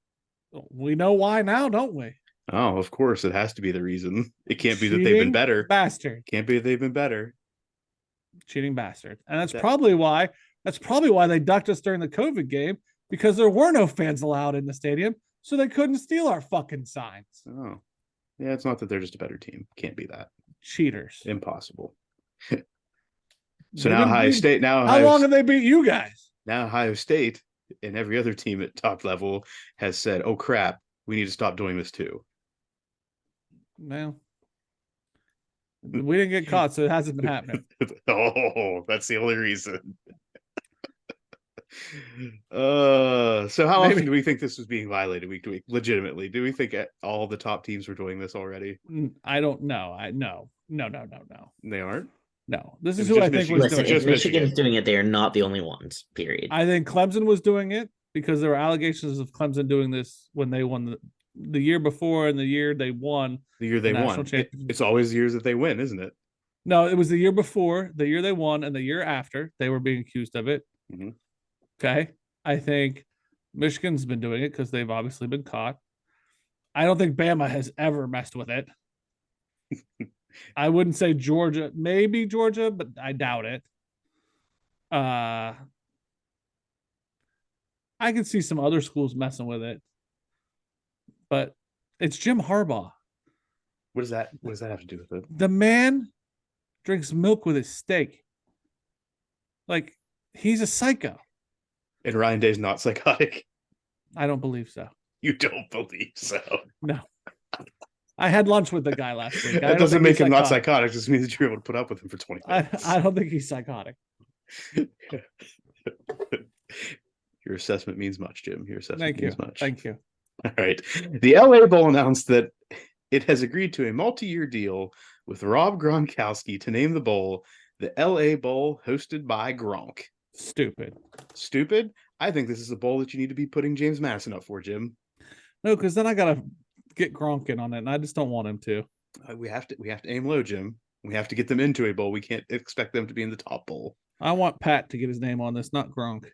We know why now, don't we? Oh, of course. It has to be the reason. It can't be that they've been better. Bastard. Can't be that they've been better. Cheating bastard. And that's probably why they ducked us during the COVID game, because there were no fans allowed in the stadium, so they couldn't steal our fucking signs. Oh. Yeah, it's not that they're just a better team. Can't be that. Cheaters. Impossible. So now Ohio State. How long have they beat you guys? Now Ohio State and every other team at top level has said, "Oh crap, we need to stop doing this too." Well, we didn't get caught, so it hasn't been happening. Oh, that's the only reason. So how often do we think this was being violated week to week? Legitimately, do we think all the top teams were doing this already? I don't know. No. They aren't. No, this is who I think was doing it. If Michigan's doing it, they are not the only ones. Period. I think Clemson was doing it because there were allegations of Clemson doing this when they won the year before and the year they won. The year they won. It's always the years that they win, isn't it? No, it was the year before, the year they won, and the year after they were being accused of it. Mm-hmm. Okay. I think Michigan's been doing it because they've obviously been caught. I don't think Bama has ever messed with it. I wouldn't say Georgia, maybe Georgia, but I doubt it. I can see some other schools messing with it, but it's Jim Harbaugh. What does that have to do with it? The man drinks milk with his steak. Like, he's a psycho. And Ryan Day's not psychotic? I don't believe so. You don't believe so? No. I had lunch with the guy last week. That doesn't make him not psychotic. It just means that you're able to put up with him for 20 minutes. I don't think he's psychotic. Your assessment means much, Jim. Your assessment means much. Thank you. All right. The LA Bowl announced that it has agreed to a multi-year deal with Rob Gronkowski to name the bowl the LA Bowl, hosted by Gronk. Stupid? I think this is a bowl that you need to be putting James Madison up for, Jim. No, because then I gotta get Gronk in on it, and I just don't want him to. We have to aim low, Jim. We have to get them into a bowl. We can't expect them to be in the top bowl. I want Pat to get his name on this, not Gronk.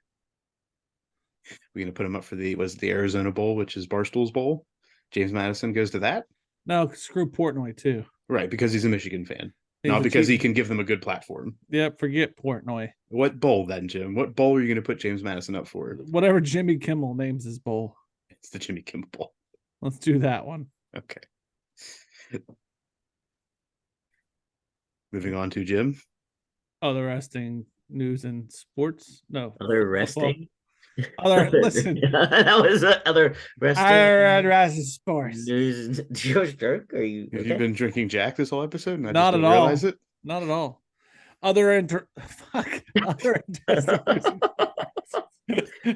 We're gonna put him up for the Arizona Bowl, which is Barstool's Bowl. James Madison goes to that. No, screw Portnoy too. Right, because he's a Michigan fan, not because he can give them a good platform. Yep, forget Portnoy. What bowl then, Jim? What bowl are you going to put James Madison up for? Whatever Jimmy Kimmel names his bowl. It's the Jimmy Kimmel Bowl. Let's do that one. Okay. Moving on to Jim. Other resting news and sports. No. Other resting. Listen. That was other resting. Other resting sports. News. George Dirk, are you? Have you been drinking Jack this whole episode? And I Not just at all. Realize it? Not at all. Other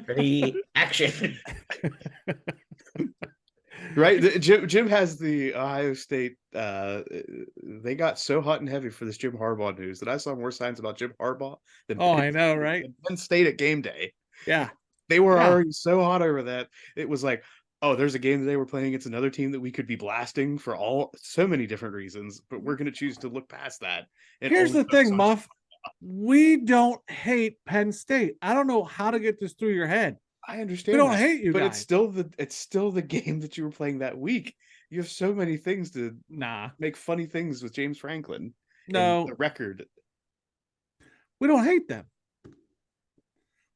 Ready, action. Right, Jim has the Ohio State. They got so hot and heavy for this Jim Harbaugh news that I saw more signs about Jim Harbaugh than I know, right? Penn State at game day. Yeah, they were already so hot over that. It was like, oh, there's a game today we're playing against another team that we could be blasting for so many different reasons, but we're going to choose to look past that. Here's the thing, Muff. We don't hate Penn State. I don't know how to get this through your head. I understand. We don't hate you, but guys. it's still the game that you were playing that week. You have so many things to make funny things with James Franklin. No, the record. We don't hate them.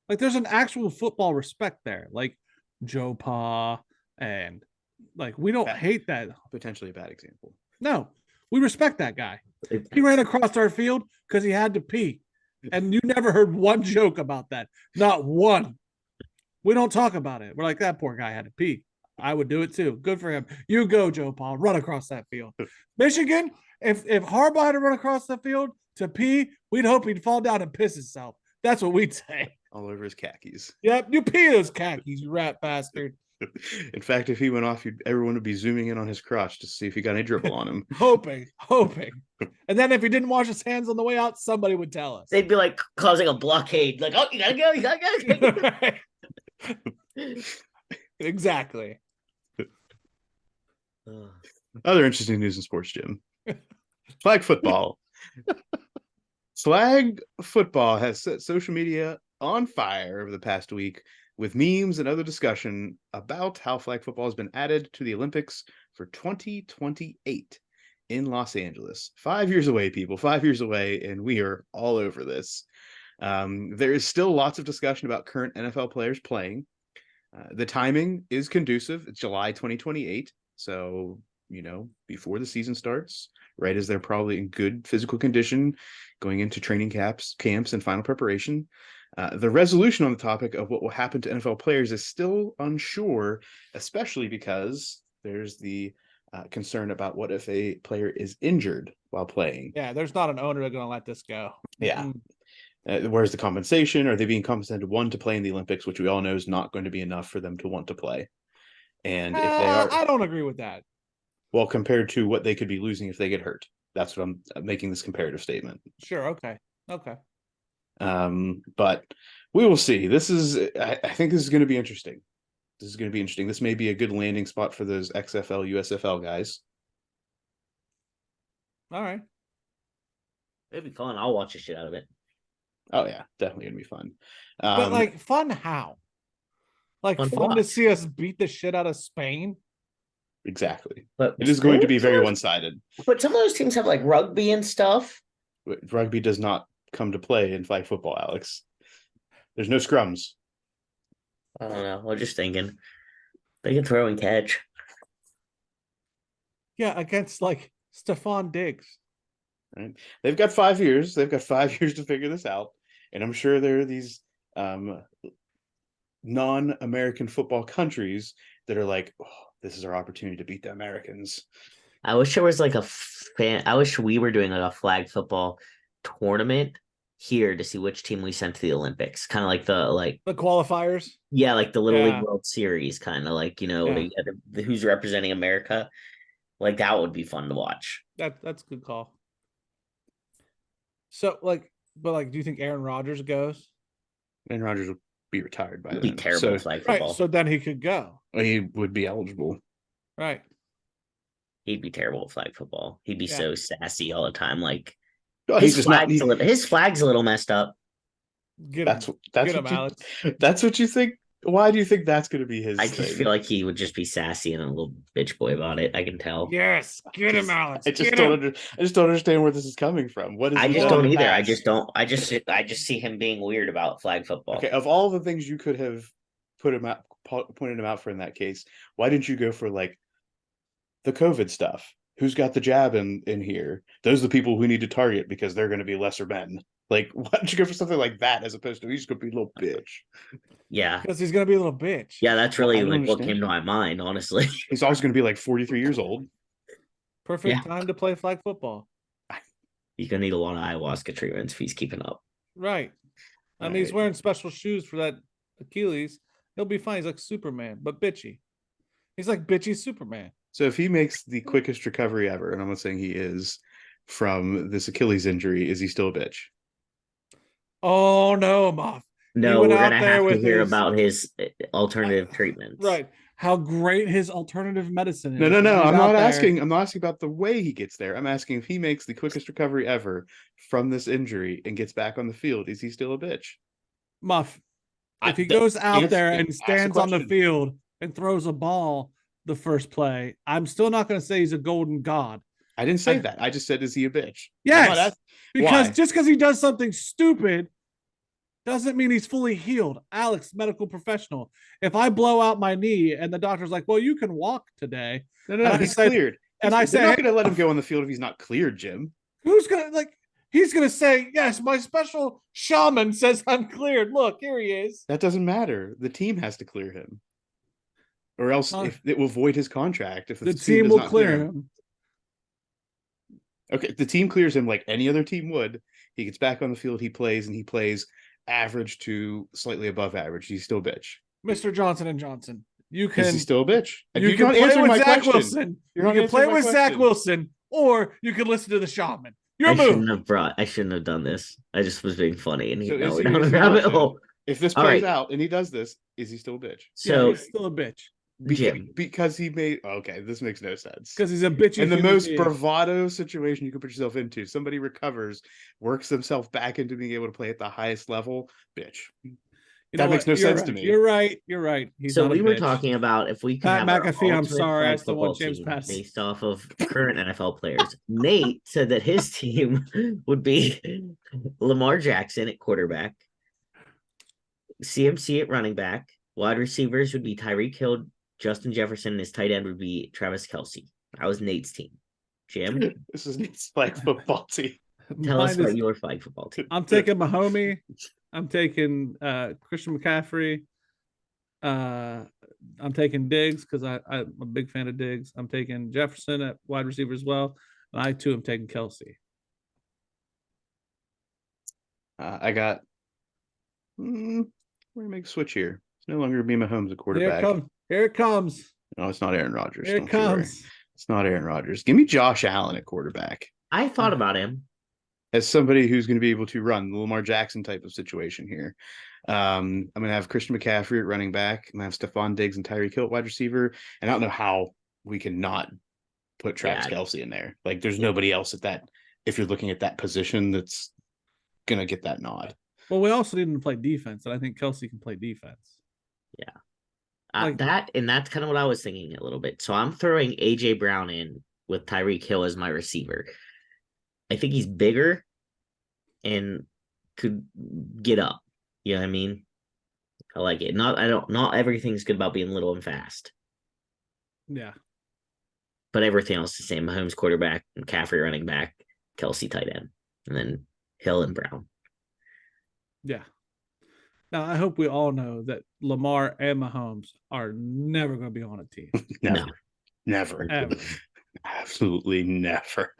Like there's an actual football respect there, like Joe Pa, and like we don't hate that. Potentially a bad example. No, we respect that guy. He ran across our field because he had to pee, and you never heard one joke about that. Not one. We don't talk about it. We're like, that poor guy had to pee. I would do it too. Good for him. You go, Joe Paul. Run across that field. Michigan, if Harbaugh had to run across the field to pee, we'd hope he'd fall down and piss himself. That's what we'd say. All over his khakis. Yep, you pee those khakis, you rat bastard. In fact, if he went off, everyone would be zooming in on his crotch to see if he got any dribble on him. hoping. And then if he didn't wash his hands on the way out, somebody would tell us. They'd be like causing a blockade. Like, oh, you gotta go. Exactly. Other interesting news in sports, Jim. Flag football. Flag football has set social media on fire over the past week with memes and other discussion about how flag football has been added to the Olympics for 2028 in Los Angeles. 5 years away, people. 5 years away, and we are all over this. There is still lots of discussion about current NFL players playing. The timing is conducive. It's July 2028. So, before the season starts, right as they're probably in good physical condition, going into training camps and final preparation. The resolution on the topic of what will happen to NFL players is still unsure, especially because there's the concern about what if a player is injured while playing. Yeah, there's not an owner that's going to let this go. Yeah. Where's the compensation? Are they being compensated to play in the Olympics, which we all know is not going to be enough for them to want to play? And if they are, I don't agree with that. Well, compared to what they could be losing if they get hurt, that's what I'm making this comparative statement. Sure. Okay. But we will see. I think this is going to be interesting. This may be a good landing spot for those XFL, USFL guys. All right. It'd be fun. I'll watch the shit out of it. Oh yeah, definitely gonna be fun. But fun how? Fun to see us beat the shit out of Spain? Exactly. But it is going to be very one-sided. But some of those teams have like rugby and stuff. Rugby does not come to play in flag football, Alex. There's no scrums. I don't know. I'm just thinking they can throw and catch. Yeah, against Stephon Diggs. Right. They've got 5 years. They've got 5 years to figure this out. And I'm sure there are these non-American football countries that are like, oh, this is our opportunity to beat the Americans. I wish there was I wish we were doing like a flag football tournament here to see which team we sent to the Olympics. Kind of like the qualifiers. Yeah, like the Little League World Series, kind of like, who's representing America. Like that would be fun to watch. That's a good call. So do you think Aaron Rodgers goes? Aaron Rodgers will be retired by then. Be terrible flag football. Right, so then he could go. He would be eligible. Right. He'd be terrible at flag football. He'd be so sassy all the time. Like his flag's a little messed up. Get him, Alex. That's what you think. Why do you think that's going to be his? I just feel like he would just be sassy and a little bitch boy about it. I can tell. Yes, get him, Alex. I just don't understand where this is coming from. What is? I just don't either. I just don't. I just see him being weird about flag football. Okay, of all the things you could have pointed him out for in that case, why didn't you go for like the COVID stuff? Who's got the jab in here? Those are the people we need to target because they're going to be lesser men. Like, why don't you go for something like that as opposed to he's going to be a little bitch? Yeah, because he's going to be a little bitch. Yeah, that's really like what came to my mind. Honestly, he's always going to be like 43 years old. Perfect time to play flag football. He's going to need a lot of ayahuasca treatments if he's keeping up. Right. I mean, he's wearing special shoes for that Achilles. He'll be fine. He's like Superman, but bitchy. He's like bitchy Superman. So if he makes the quickest recovery ever, and I'm not saying he is, from this Achilles injury, is he still a bitch? Oh no, Muff. No, we're gonna have to hear about his alternative treatments. Right. How great his alternative medicine is. No. I'm not asking about the way he gets there. I'm asking if he makes the quickest recovery ever from this injury and gets back on the field, is he still a bitch? Muff, if he goes out there and stands on the field and throws a ball the first play, I'm still not going to say he's a golden god. I didn't say that. I just said, is he a bitch? Yes, because just because he does something stupid doesn't mean he's fully healed. Alex, medical professional. If I blow out my knee and the doctor's like, well, you can walk today. No, he's cleared. And I say, they're not going to let him go on the field if he's not cleared, Jim. Who's going to, he's going to say, yes, my special shaman says I'm cleared. Look, here he is. That doesn't matter. The team has to clear him. Or else if it will void his contract. If the team will clear him. Okay, the team clears him like any other team would. He gets back on the field, he plays average to slightly above average. He's still a bitch. Mr. Johnson & Johnson. You can. Is he still a bitch? You can play with Zach Wilson. You can play with Zach Wilson, or you can listen to the shaman. I shouldn't have done this. I just was being funny, and down a rabbit hole. If this plays out and he does this, is he still a bitch? So he's still a bitch. Because he made this makes no sense. Because he's a bitch. In the most bravado situation you can put yourself into, somebody recovers, works themselves back into being able to play at the highest level. Bitch, that makes no sense to me. You're right. So we were talking about if we can Pat McAfee. I'm sorry, I still want James Pass based off of current NFL players. Nate said that his team would be Lamar Jackson at quarterback, CMC at running back, wide receivers would be Tyreek Hill, Justin Jefferson, and his tight end would be Travis Kelce. That was Nate's team. Jim? This is Nate's flag football team. Tell us about your flag football team. I'm taking Mahomie. I'm taking Christian McCaffrey. I'm taking Diggs because I'm a big fan of Diggs. I'm taking Jefferson at wide receiver as well. And I, too, am taking Kelce. I got... we're going to make a switch here. It's no longer be Mahomes a quarterback. Here it comes. No, it's not Aaron Rodgers. Here it comes. It's not Aaron Rodgers. Give me Josh Allen at quarterback. I thought about him. As somebody who's going to be able to run the Lamar Jackson type of situation here. I'm going to have Christian McCaffrey at running back. I'm going to have Stephon Diggs and Tyreek Hill at wide receiver. And I don't know how we can not put Travis Kelce in there. Like, there's nobody else at that, if you're looking at that position, that's going to get that nod. Well, we also need him to play defense, and I think Kelce can play defense. Yeah. That's kind of what I was thinking a little bit. So I'm throwing AJ Brown in with Tyreek Hill as my receiver. I think he's bigger and could get up. You know what I mean? I like it. Not everything's good about being little and fast. Yeah. But everything else is the same. Mahomes quarterback, McCaffrey running back, Kelce tight end, and then Hill and Brown. Yeah. Now, I hope we all know that Lamar and Mahomes are never going to be on a team. Never. Ever. Absolutely never.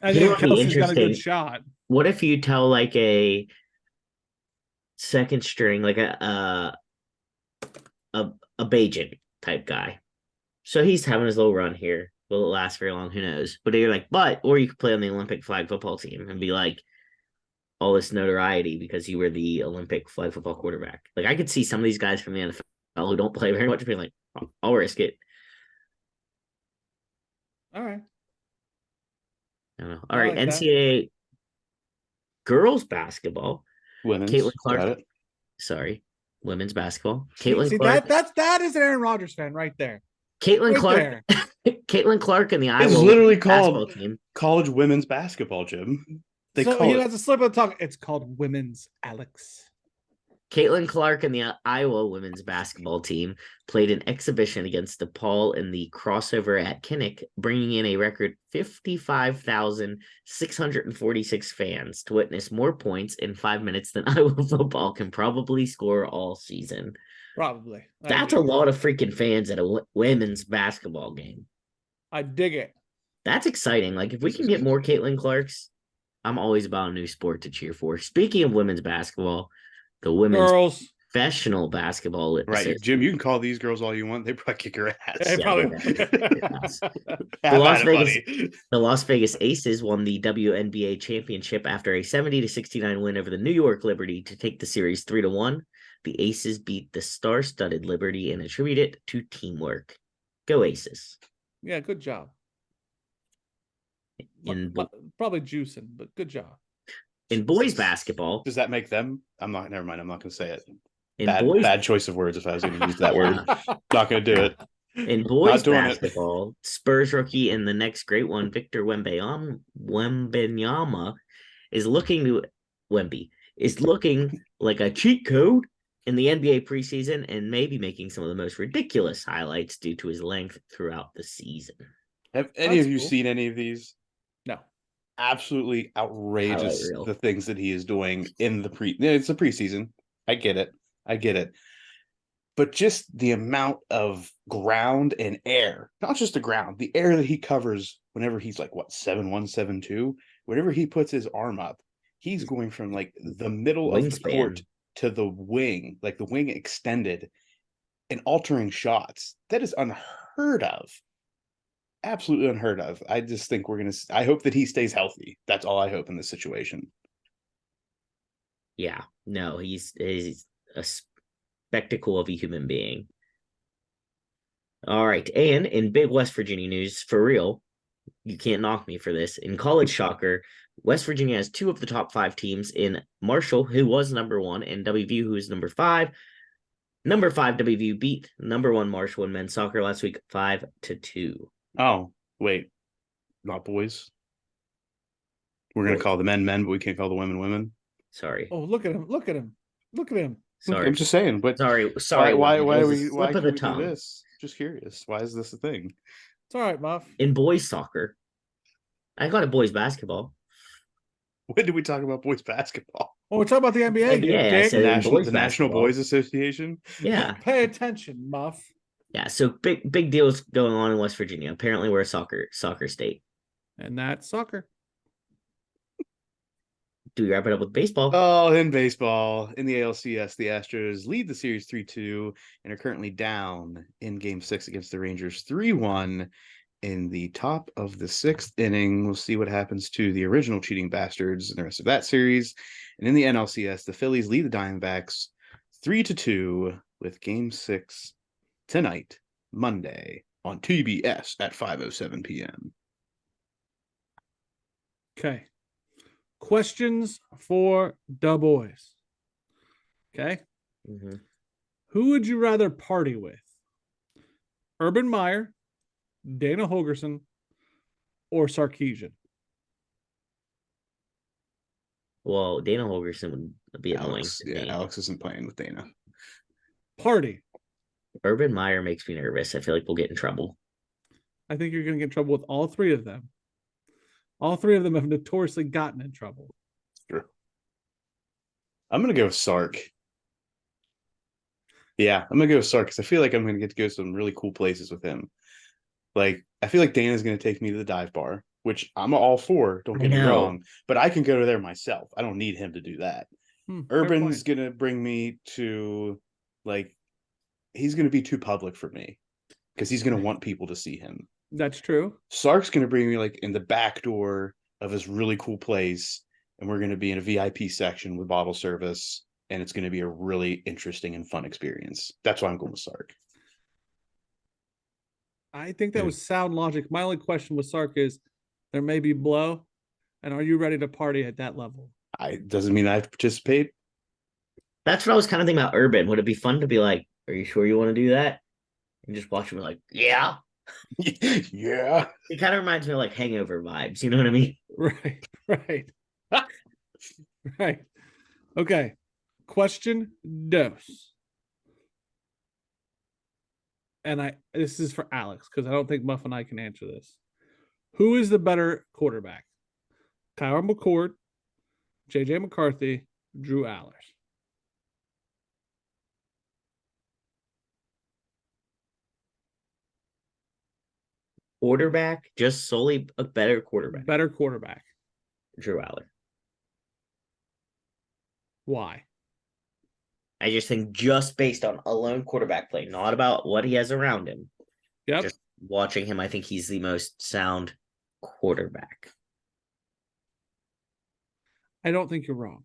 I think Kelsey's got a good shot. What if you tell like a second string, like a Bajan type guy? So he's having his little run here. Will it last very long? Who knows? But you're like, or you could play on the Olympic flag football team and be like, all this notoriety because you were the Olympic flag football quarterback. Like, I could see some of these guys from the NFL who don't play very much being like, I'll risk it. All right. I don't know. All right, like NCAA girls basketball. Women's. Caitlin Clark. Got it. Sorry, women's basketball. See, Clark. that is an Aaron Rodgers fan right there. Caitlin Right Clark. there. Caitlin Clark and the Iowa It's literally basketball called team. college women's basketball, Jim. They so call he it. has a slip of the tongue. It's called women's Alex. Caitlin Clark and the Iowa women's basketball team played an exhibition against DePaul in the crossover at Kinnick, bringing in a record 55,646 fans to witness more points in 5 minutes than Iowa football can probably score all season. Probably. That's a lot of freaking fans at a women's basketball game. I dig it. That's exciting. Like, if we can get more Caitlin Clarks, I'm always about a new sport to cheer for. Speaking of women's basketball, the women's Girls. professional basketball. Right, Jim, you can call these girls all you want. They probably kick your ass. They probably. The Las Vegas Aces won the WNBA championship after a 70-69 win over the New York Liberty to take the series 3-1. The Aces beat the star-studded Liberty and attribute it to teamwork. Go Aces. Yeah, good job. Probably juicing, but good job. In boys basketball, does that make them? Never mind. I'm not going to say it. Bad choice of words if I was going to use that word. Not going to do it. In boys basketball, Spurs rookie and the next great one, Victor Wembanyama, is looking like a cheat code in the NBA preseason and maybe making some of the most ridiculous highlights due to his length throughout the season. Have any of you seen any of these? No. Absolutely outrageous the things that he is doing in the it's the preseason. I get it. But just the amount of ground and air, not just the ground, the air that he covers whenever he's like 7'1", 7'2", whenever he puts his arm up, he's going from like the middle of the court to the wing, like the wing extended and altering shots. That is unheard of. Absolutely unheard of. I just think I hope that he stays healthy. That's all I hope in this situation. Yeah, no, he's a spectacle of a human being. All right, and in big West Virginia news, for real, you can't knock me for this. In college soccer, West Virginia has 2 of the top 5 teams in Marshall, who was number 1, and WVU, who is number 5. Number 5 WVU beat number 1 Marshall in men's soccer last week 5-2. Oh, wait. Not boys? We're going to call the men, but we can't call the women, women? Sorry. Oh, look at him. Sorry. I'm just saying, but sorry. Why can we do tongue. this? Just curious. Why is this a thing? It's all right, Muff. In boys soccer, I got a boys basketball. When did we talk about boys basketball? Oh, we're talking about the NBA. Yeah, I said the National Boys Association. Yeah. Pay attention, Muff. Yeah, so big deals going on in West Virginia. Apparently, we're a soccer state. And that's soccer. Do we wrap it up with baseball? Oh, in baseball, in the ALCS, the Astros lead the series 3-2 and are currently down in Game 6 against the Rangers 3-1 in the top of the 6th inning. We'll see what happens to the original cheating bastards in the rest of that series. And in the NLCS, the Phillies lead the Diamondbacks 3-2 with Game 6 tonight, Monday, on TBS at 5:07 p.m. Okay. Questions for the boys. Okay. Mm-hmm. Who would you rather party with? Urban Meyer, Dana Holgerson, or Sarkisian? Well, Dana Holgerson would be annoying. Alex isn't playing with Dana. Party. Urban Meyer makes me nervous. I feel like we'll get in trouble. I think you're going to get in trouble with all 3 of them. All 3 of them have notoriously gotten in trouble. Sure. I'm going to go with Sark. Yeah, I'm going to go with Sark because I feel like I'm going to get to go to some really cool places with him. Like, I feel like Dana's going to take me to the dive bar, which I'm all for, don't get me wrong, but I can go there myself. I don't need him to do that. Urban's going to bring me to, like, he's going to be too public for me because he's going to want people to see him. That's true. Sark's going to bring me like in the back door of this really cool place, and we're going to be in a VIP section with bottle service, and it's going to be a really interesting and fun experience. That's why I'm going with Sark. I think that was sound logic. My only question with Sark is there may be blow, and are you ready to party at that level? Doesn't mean I have to participate. That's what I was kind of thinking about Urban. Would it be fun to be like, "Are you sure you want to do that?" And just watch him like, "Yeah." Yeah. It kind of reminds me of like Hangover vibes. You know what I mean? Right. Right. Right. Okay. Question dos. And this is for Alex because I don't think Muff and I can answer this. Who is the better quarterback? Kyle McCord, JJ McCarthy, Drew Allers. Quarterback, just solely a better quarterback. Better quarterback. Drew Aller. Why? I just think just based on alone quarterback play, not about what he has around him. Yep. Just watching him, I think he's the most sound quarterback. I don't think you're wrong.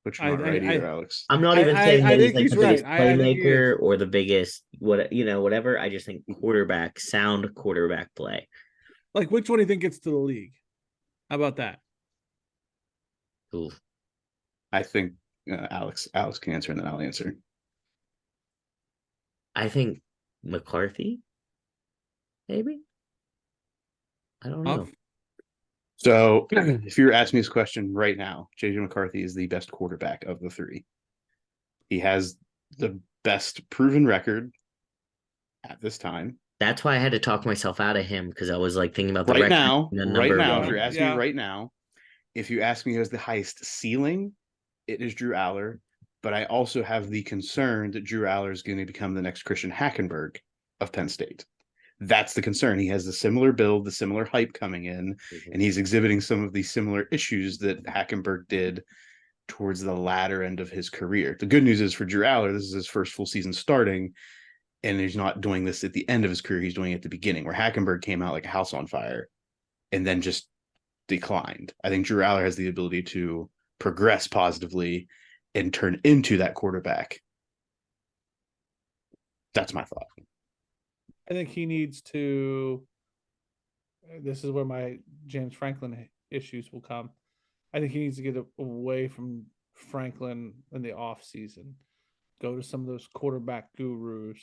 But you're not right either, Alex. I'm not even saying that he's like the biggest playmaker or the biggest whatever. I just think sound quarterback play. Like, which one do you think gets to the league? How about that? Ooh. I think Alex can answer and then I'll answer. I think McCarthy, maybe. I don't know. So if you were asking me this question right now, JJ McCarthy is the best quarterback of the three. He has the best proven record at this time. That's why I had to talk myself out of him because I was like thinking about the right record. Now. One. If you're asking me right now, if you ask me who has the highest ceiling, it is Drew Aller. But I also have the concern that Drew Aller is going to become the next Christian Hackenberg of Penn State. That's the concern. He has the similar build, the similar hype coming in, and he's exhibiting some of the similar issues that Hackenberg did towards the latter end of his career. The good news is for Drew Aller, this is his first full season starting, and he's not doing this at the end of his career. He's doing it at the beginning, where Hackenberg came out like a house on fire and then just declined. I think Drew Aller has the ability to progress positively and turn into that quarterback. That's my thought. I think he needs to. This is where my James Franklin issues will come. I think he needs to get away from Franklin in the off season, go to some of those quarterback gurus,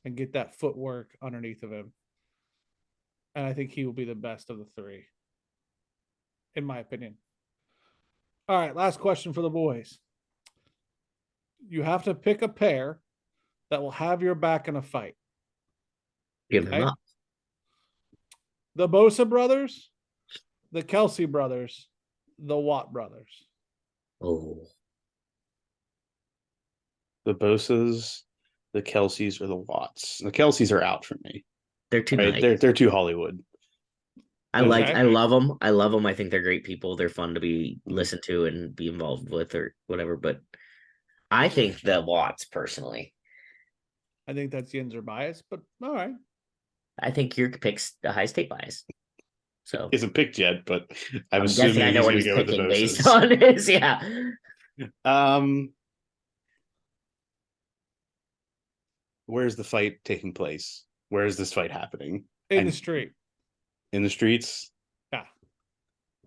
and get that footwork underneath of him. And I think he will be the best of the three, in my opinion. All right, last question for the boys. You have to pick a pair that will have your back in a fight. Give him up. The Bosa brothers, the Kelsey brothers, the Watt brothers. Oh. The Bosas, the Kelseys, or the Watts. The Kelseys are out for me. They're too nice. They're too Hollywood. I love them. I love them. I think they're great people. They're fun to be listened to and be involved with or whatever. But I think the Watts personally. I think that's Yinzer bias, but all right. I think your pick's the high state bias. So he isn't picked yet, but I'm assuming I know what he's picking based on his. Yeah. Where's the fight taking place? Where is this fight happening? In the street. In the streets? Yeah.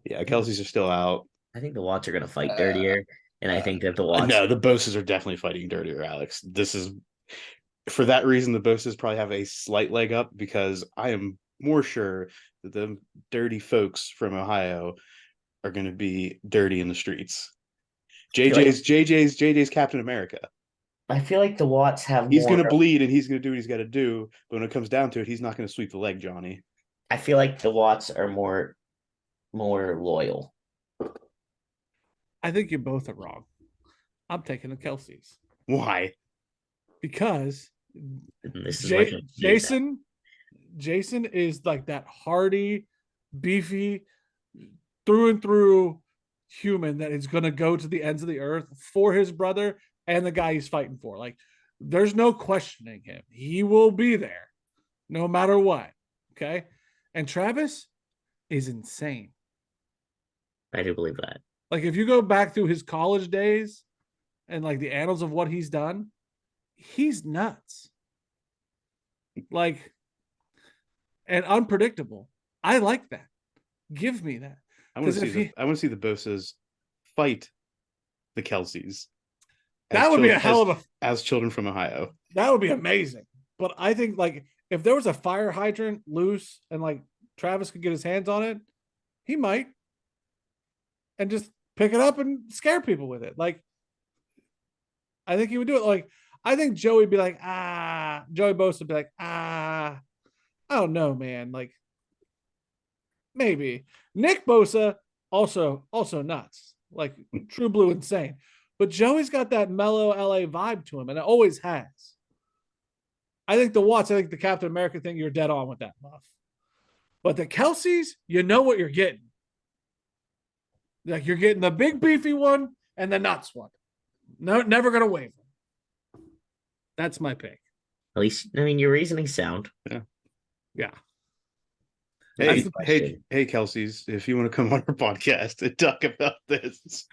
Yeah, Kelsey's are still out. I think the Watts are going to fight dirtier. And I think that the Watts... No, the Bosas are definitely fighting dirtier, Alex. This is... For that reason, the Bosas probably have a slight leg up because I am more sure that the dirty folks from Ohio are going to be dirty in the streets. JJ's Captain America. I feel like the Watts have He's going to bleed and he's going to do what he's got to do. But when it comes down to it, he's not going to sweep the leg, Johnny. I feel like the Watts are more loyal. I think you both are wrong. I'm taking the Kelseys. Why? Because this is Jason is like that hardy, beefy, through and through human that is going to go to the ends of the earth for his brother and the guy he's fighting for. Like, there's no questioning him. He will be there no matter what. Okay. And Travis is insane. I do believe that. Like, if you go back through his college days and like the annals of what he's done, he's nuts. Like, and unpredictable. I like that. Give me that. I want to see the Bosas fight the Kelseys. That would be a hell of a as children from Ohio. That would be amazing. But I think like if there was a fire hydrant loose and like Travis could get his hands on it, he might, and just pick it up and scare people with it. Like I think he would do it. Like I think Joey would be like, Joey Bosa would be like, I don't know, man. Like maybe Nick Bosa also nuts, like true blue insane. But Joey's got that mellow LA vibe to him, and it always has. I think the Captain America thing, you're dead on with that, Muff. But the Kelseys, you know what you're getting. Like you're getting the big beefy one and the nuts one. No, never gonna waver. That's my pick. At least, I mean, your reasoning's sound. Yeah. Hey, Kelseys, if you want to come on our podcast and talk about this,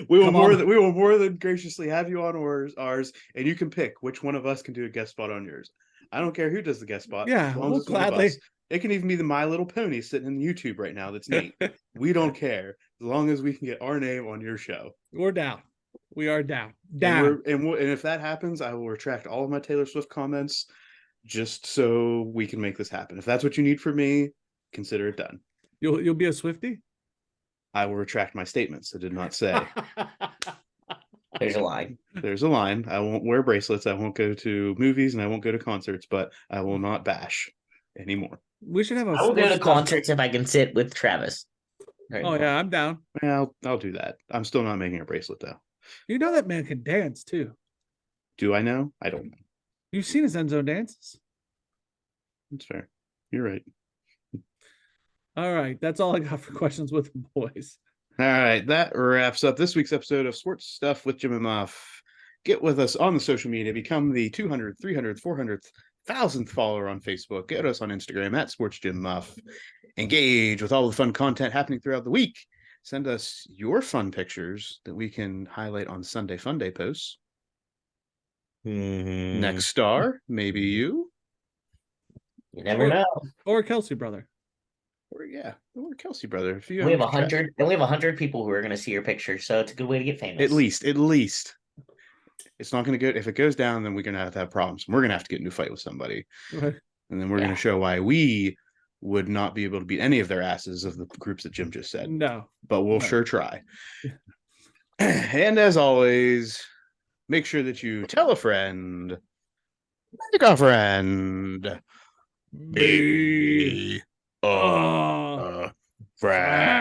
we will more than graciously have you on ours, and you can pick which one of us can do a guest spot on yours. I don't care who does the guest spot. Yeah, we'll gladly. It can even be the My Little Pony sitting in YouTube right now. That's Nate. We don't care as long as we can get our name on your show. We're down. We are down. And if that happens, I will retract all of my Taylor Swift comments just so we can make this happen. If that's what you need from me, consider it done. You'll be a Swiftie? I will retract my statements. I did not say. There's a line. There's a line. I won't wear bracelets. I won't go to movies, and I won't go to concerts, but I will not bash anymore. We should have I will go to concerts if I can sit with Travis. Yeah, I'm down. Well, I'll do that. I'm still not making a bracelet, though. You know that man can dance, too. Do I know? I don't know. You've seen his end zone dances. That's fair. You're right. All right. That's all I got for questions with the boys. All right. That wraps up this week's episode of Sports Stuff with Jim and Muff. Get with us on the social media. Become the 200th, 300th, 400th, 1000th follower on Facebook. Get us on Instagram at SportsJimMuff. Engage with all the fun content happening throughout the week. Send us your fun pictures that we can highlight on Sunday Funday posts. Next star, maybe you. You never know. Or Kelsey brother. Or Kelsey brother. If you we have 100, and we have 100 people who are going to see your picture, so it's a good way to get famous. At least. It's not going to go. If it goes down, then we're going to have problems. We're going to have to get into a fight with somebody, and then we're going to show why we would not be able to beat any of their asses of the groups that Jim just said. No, but we'll sure try. And as always, make sure that you tell a friend, make a friend, be a friend.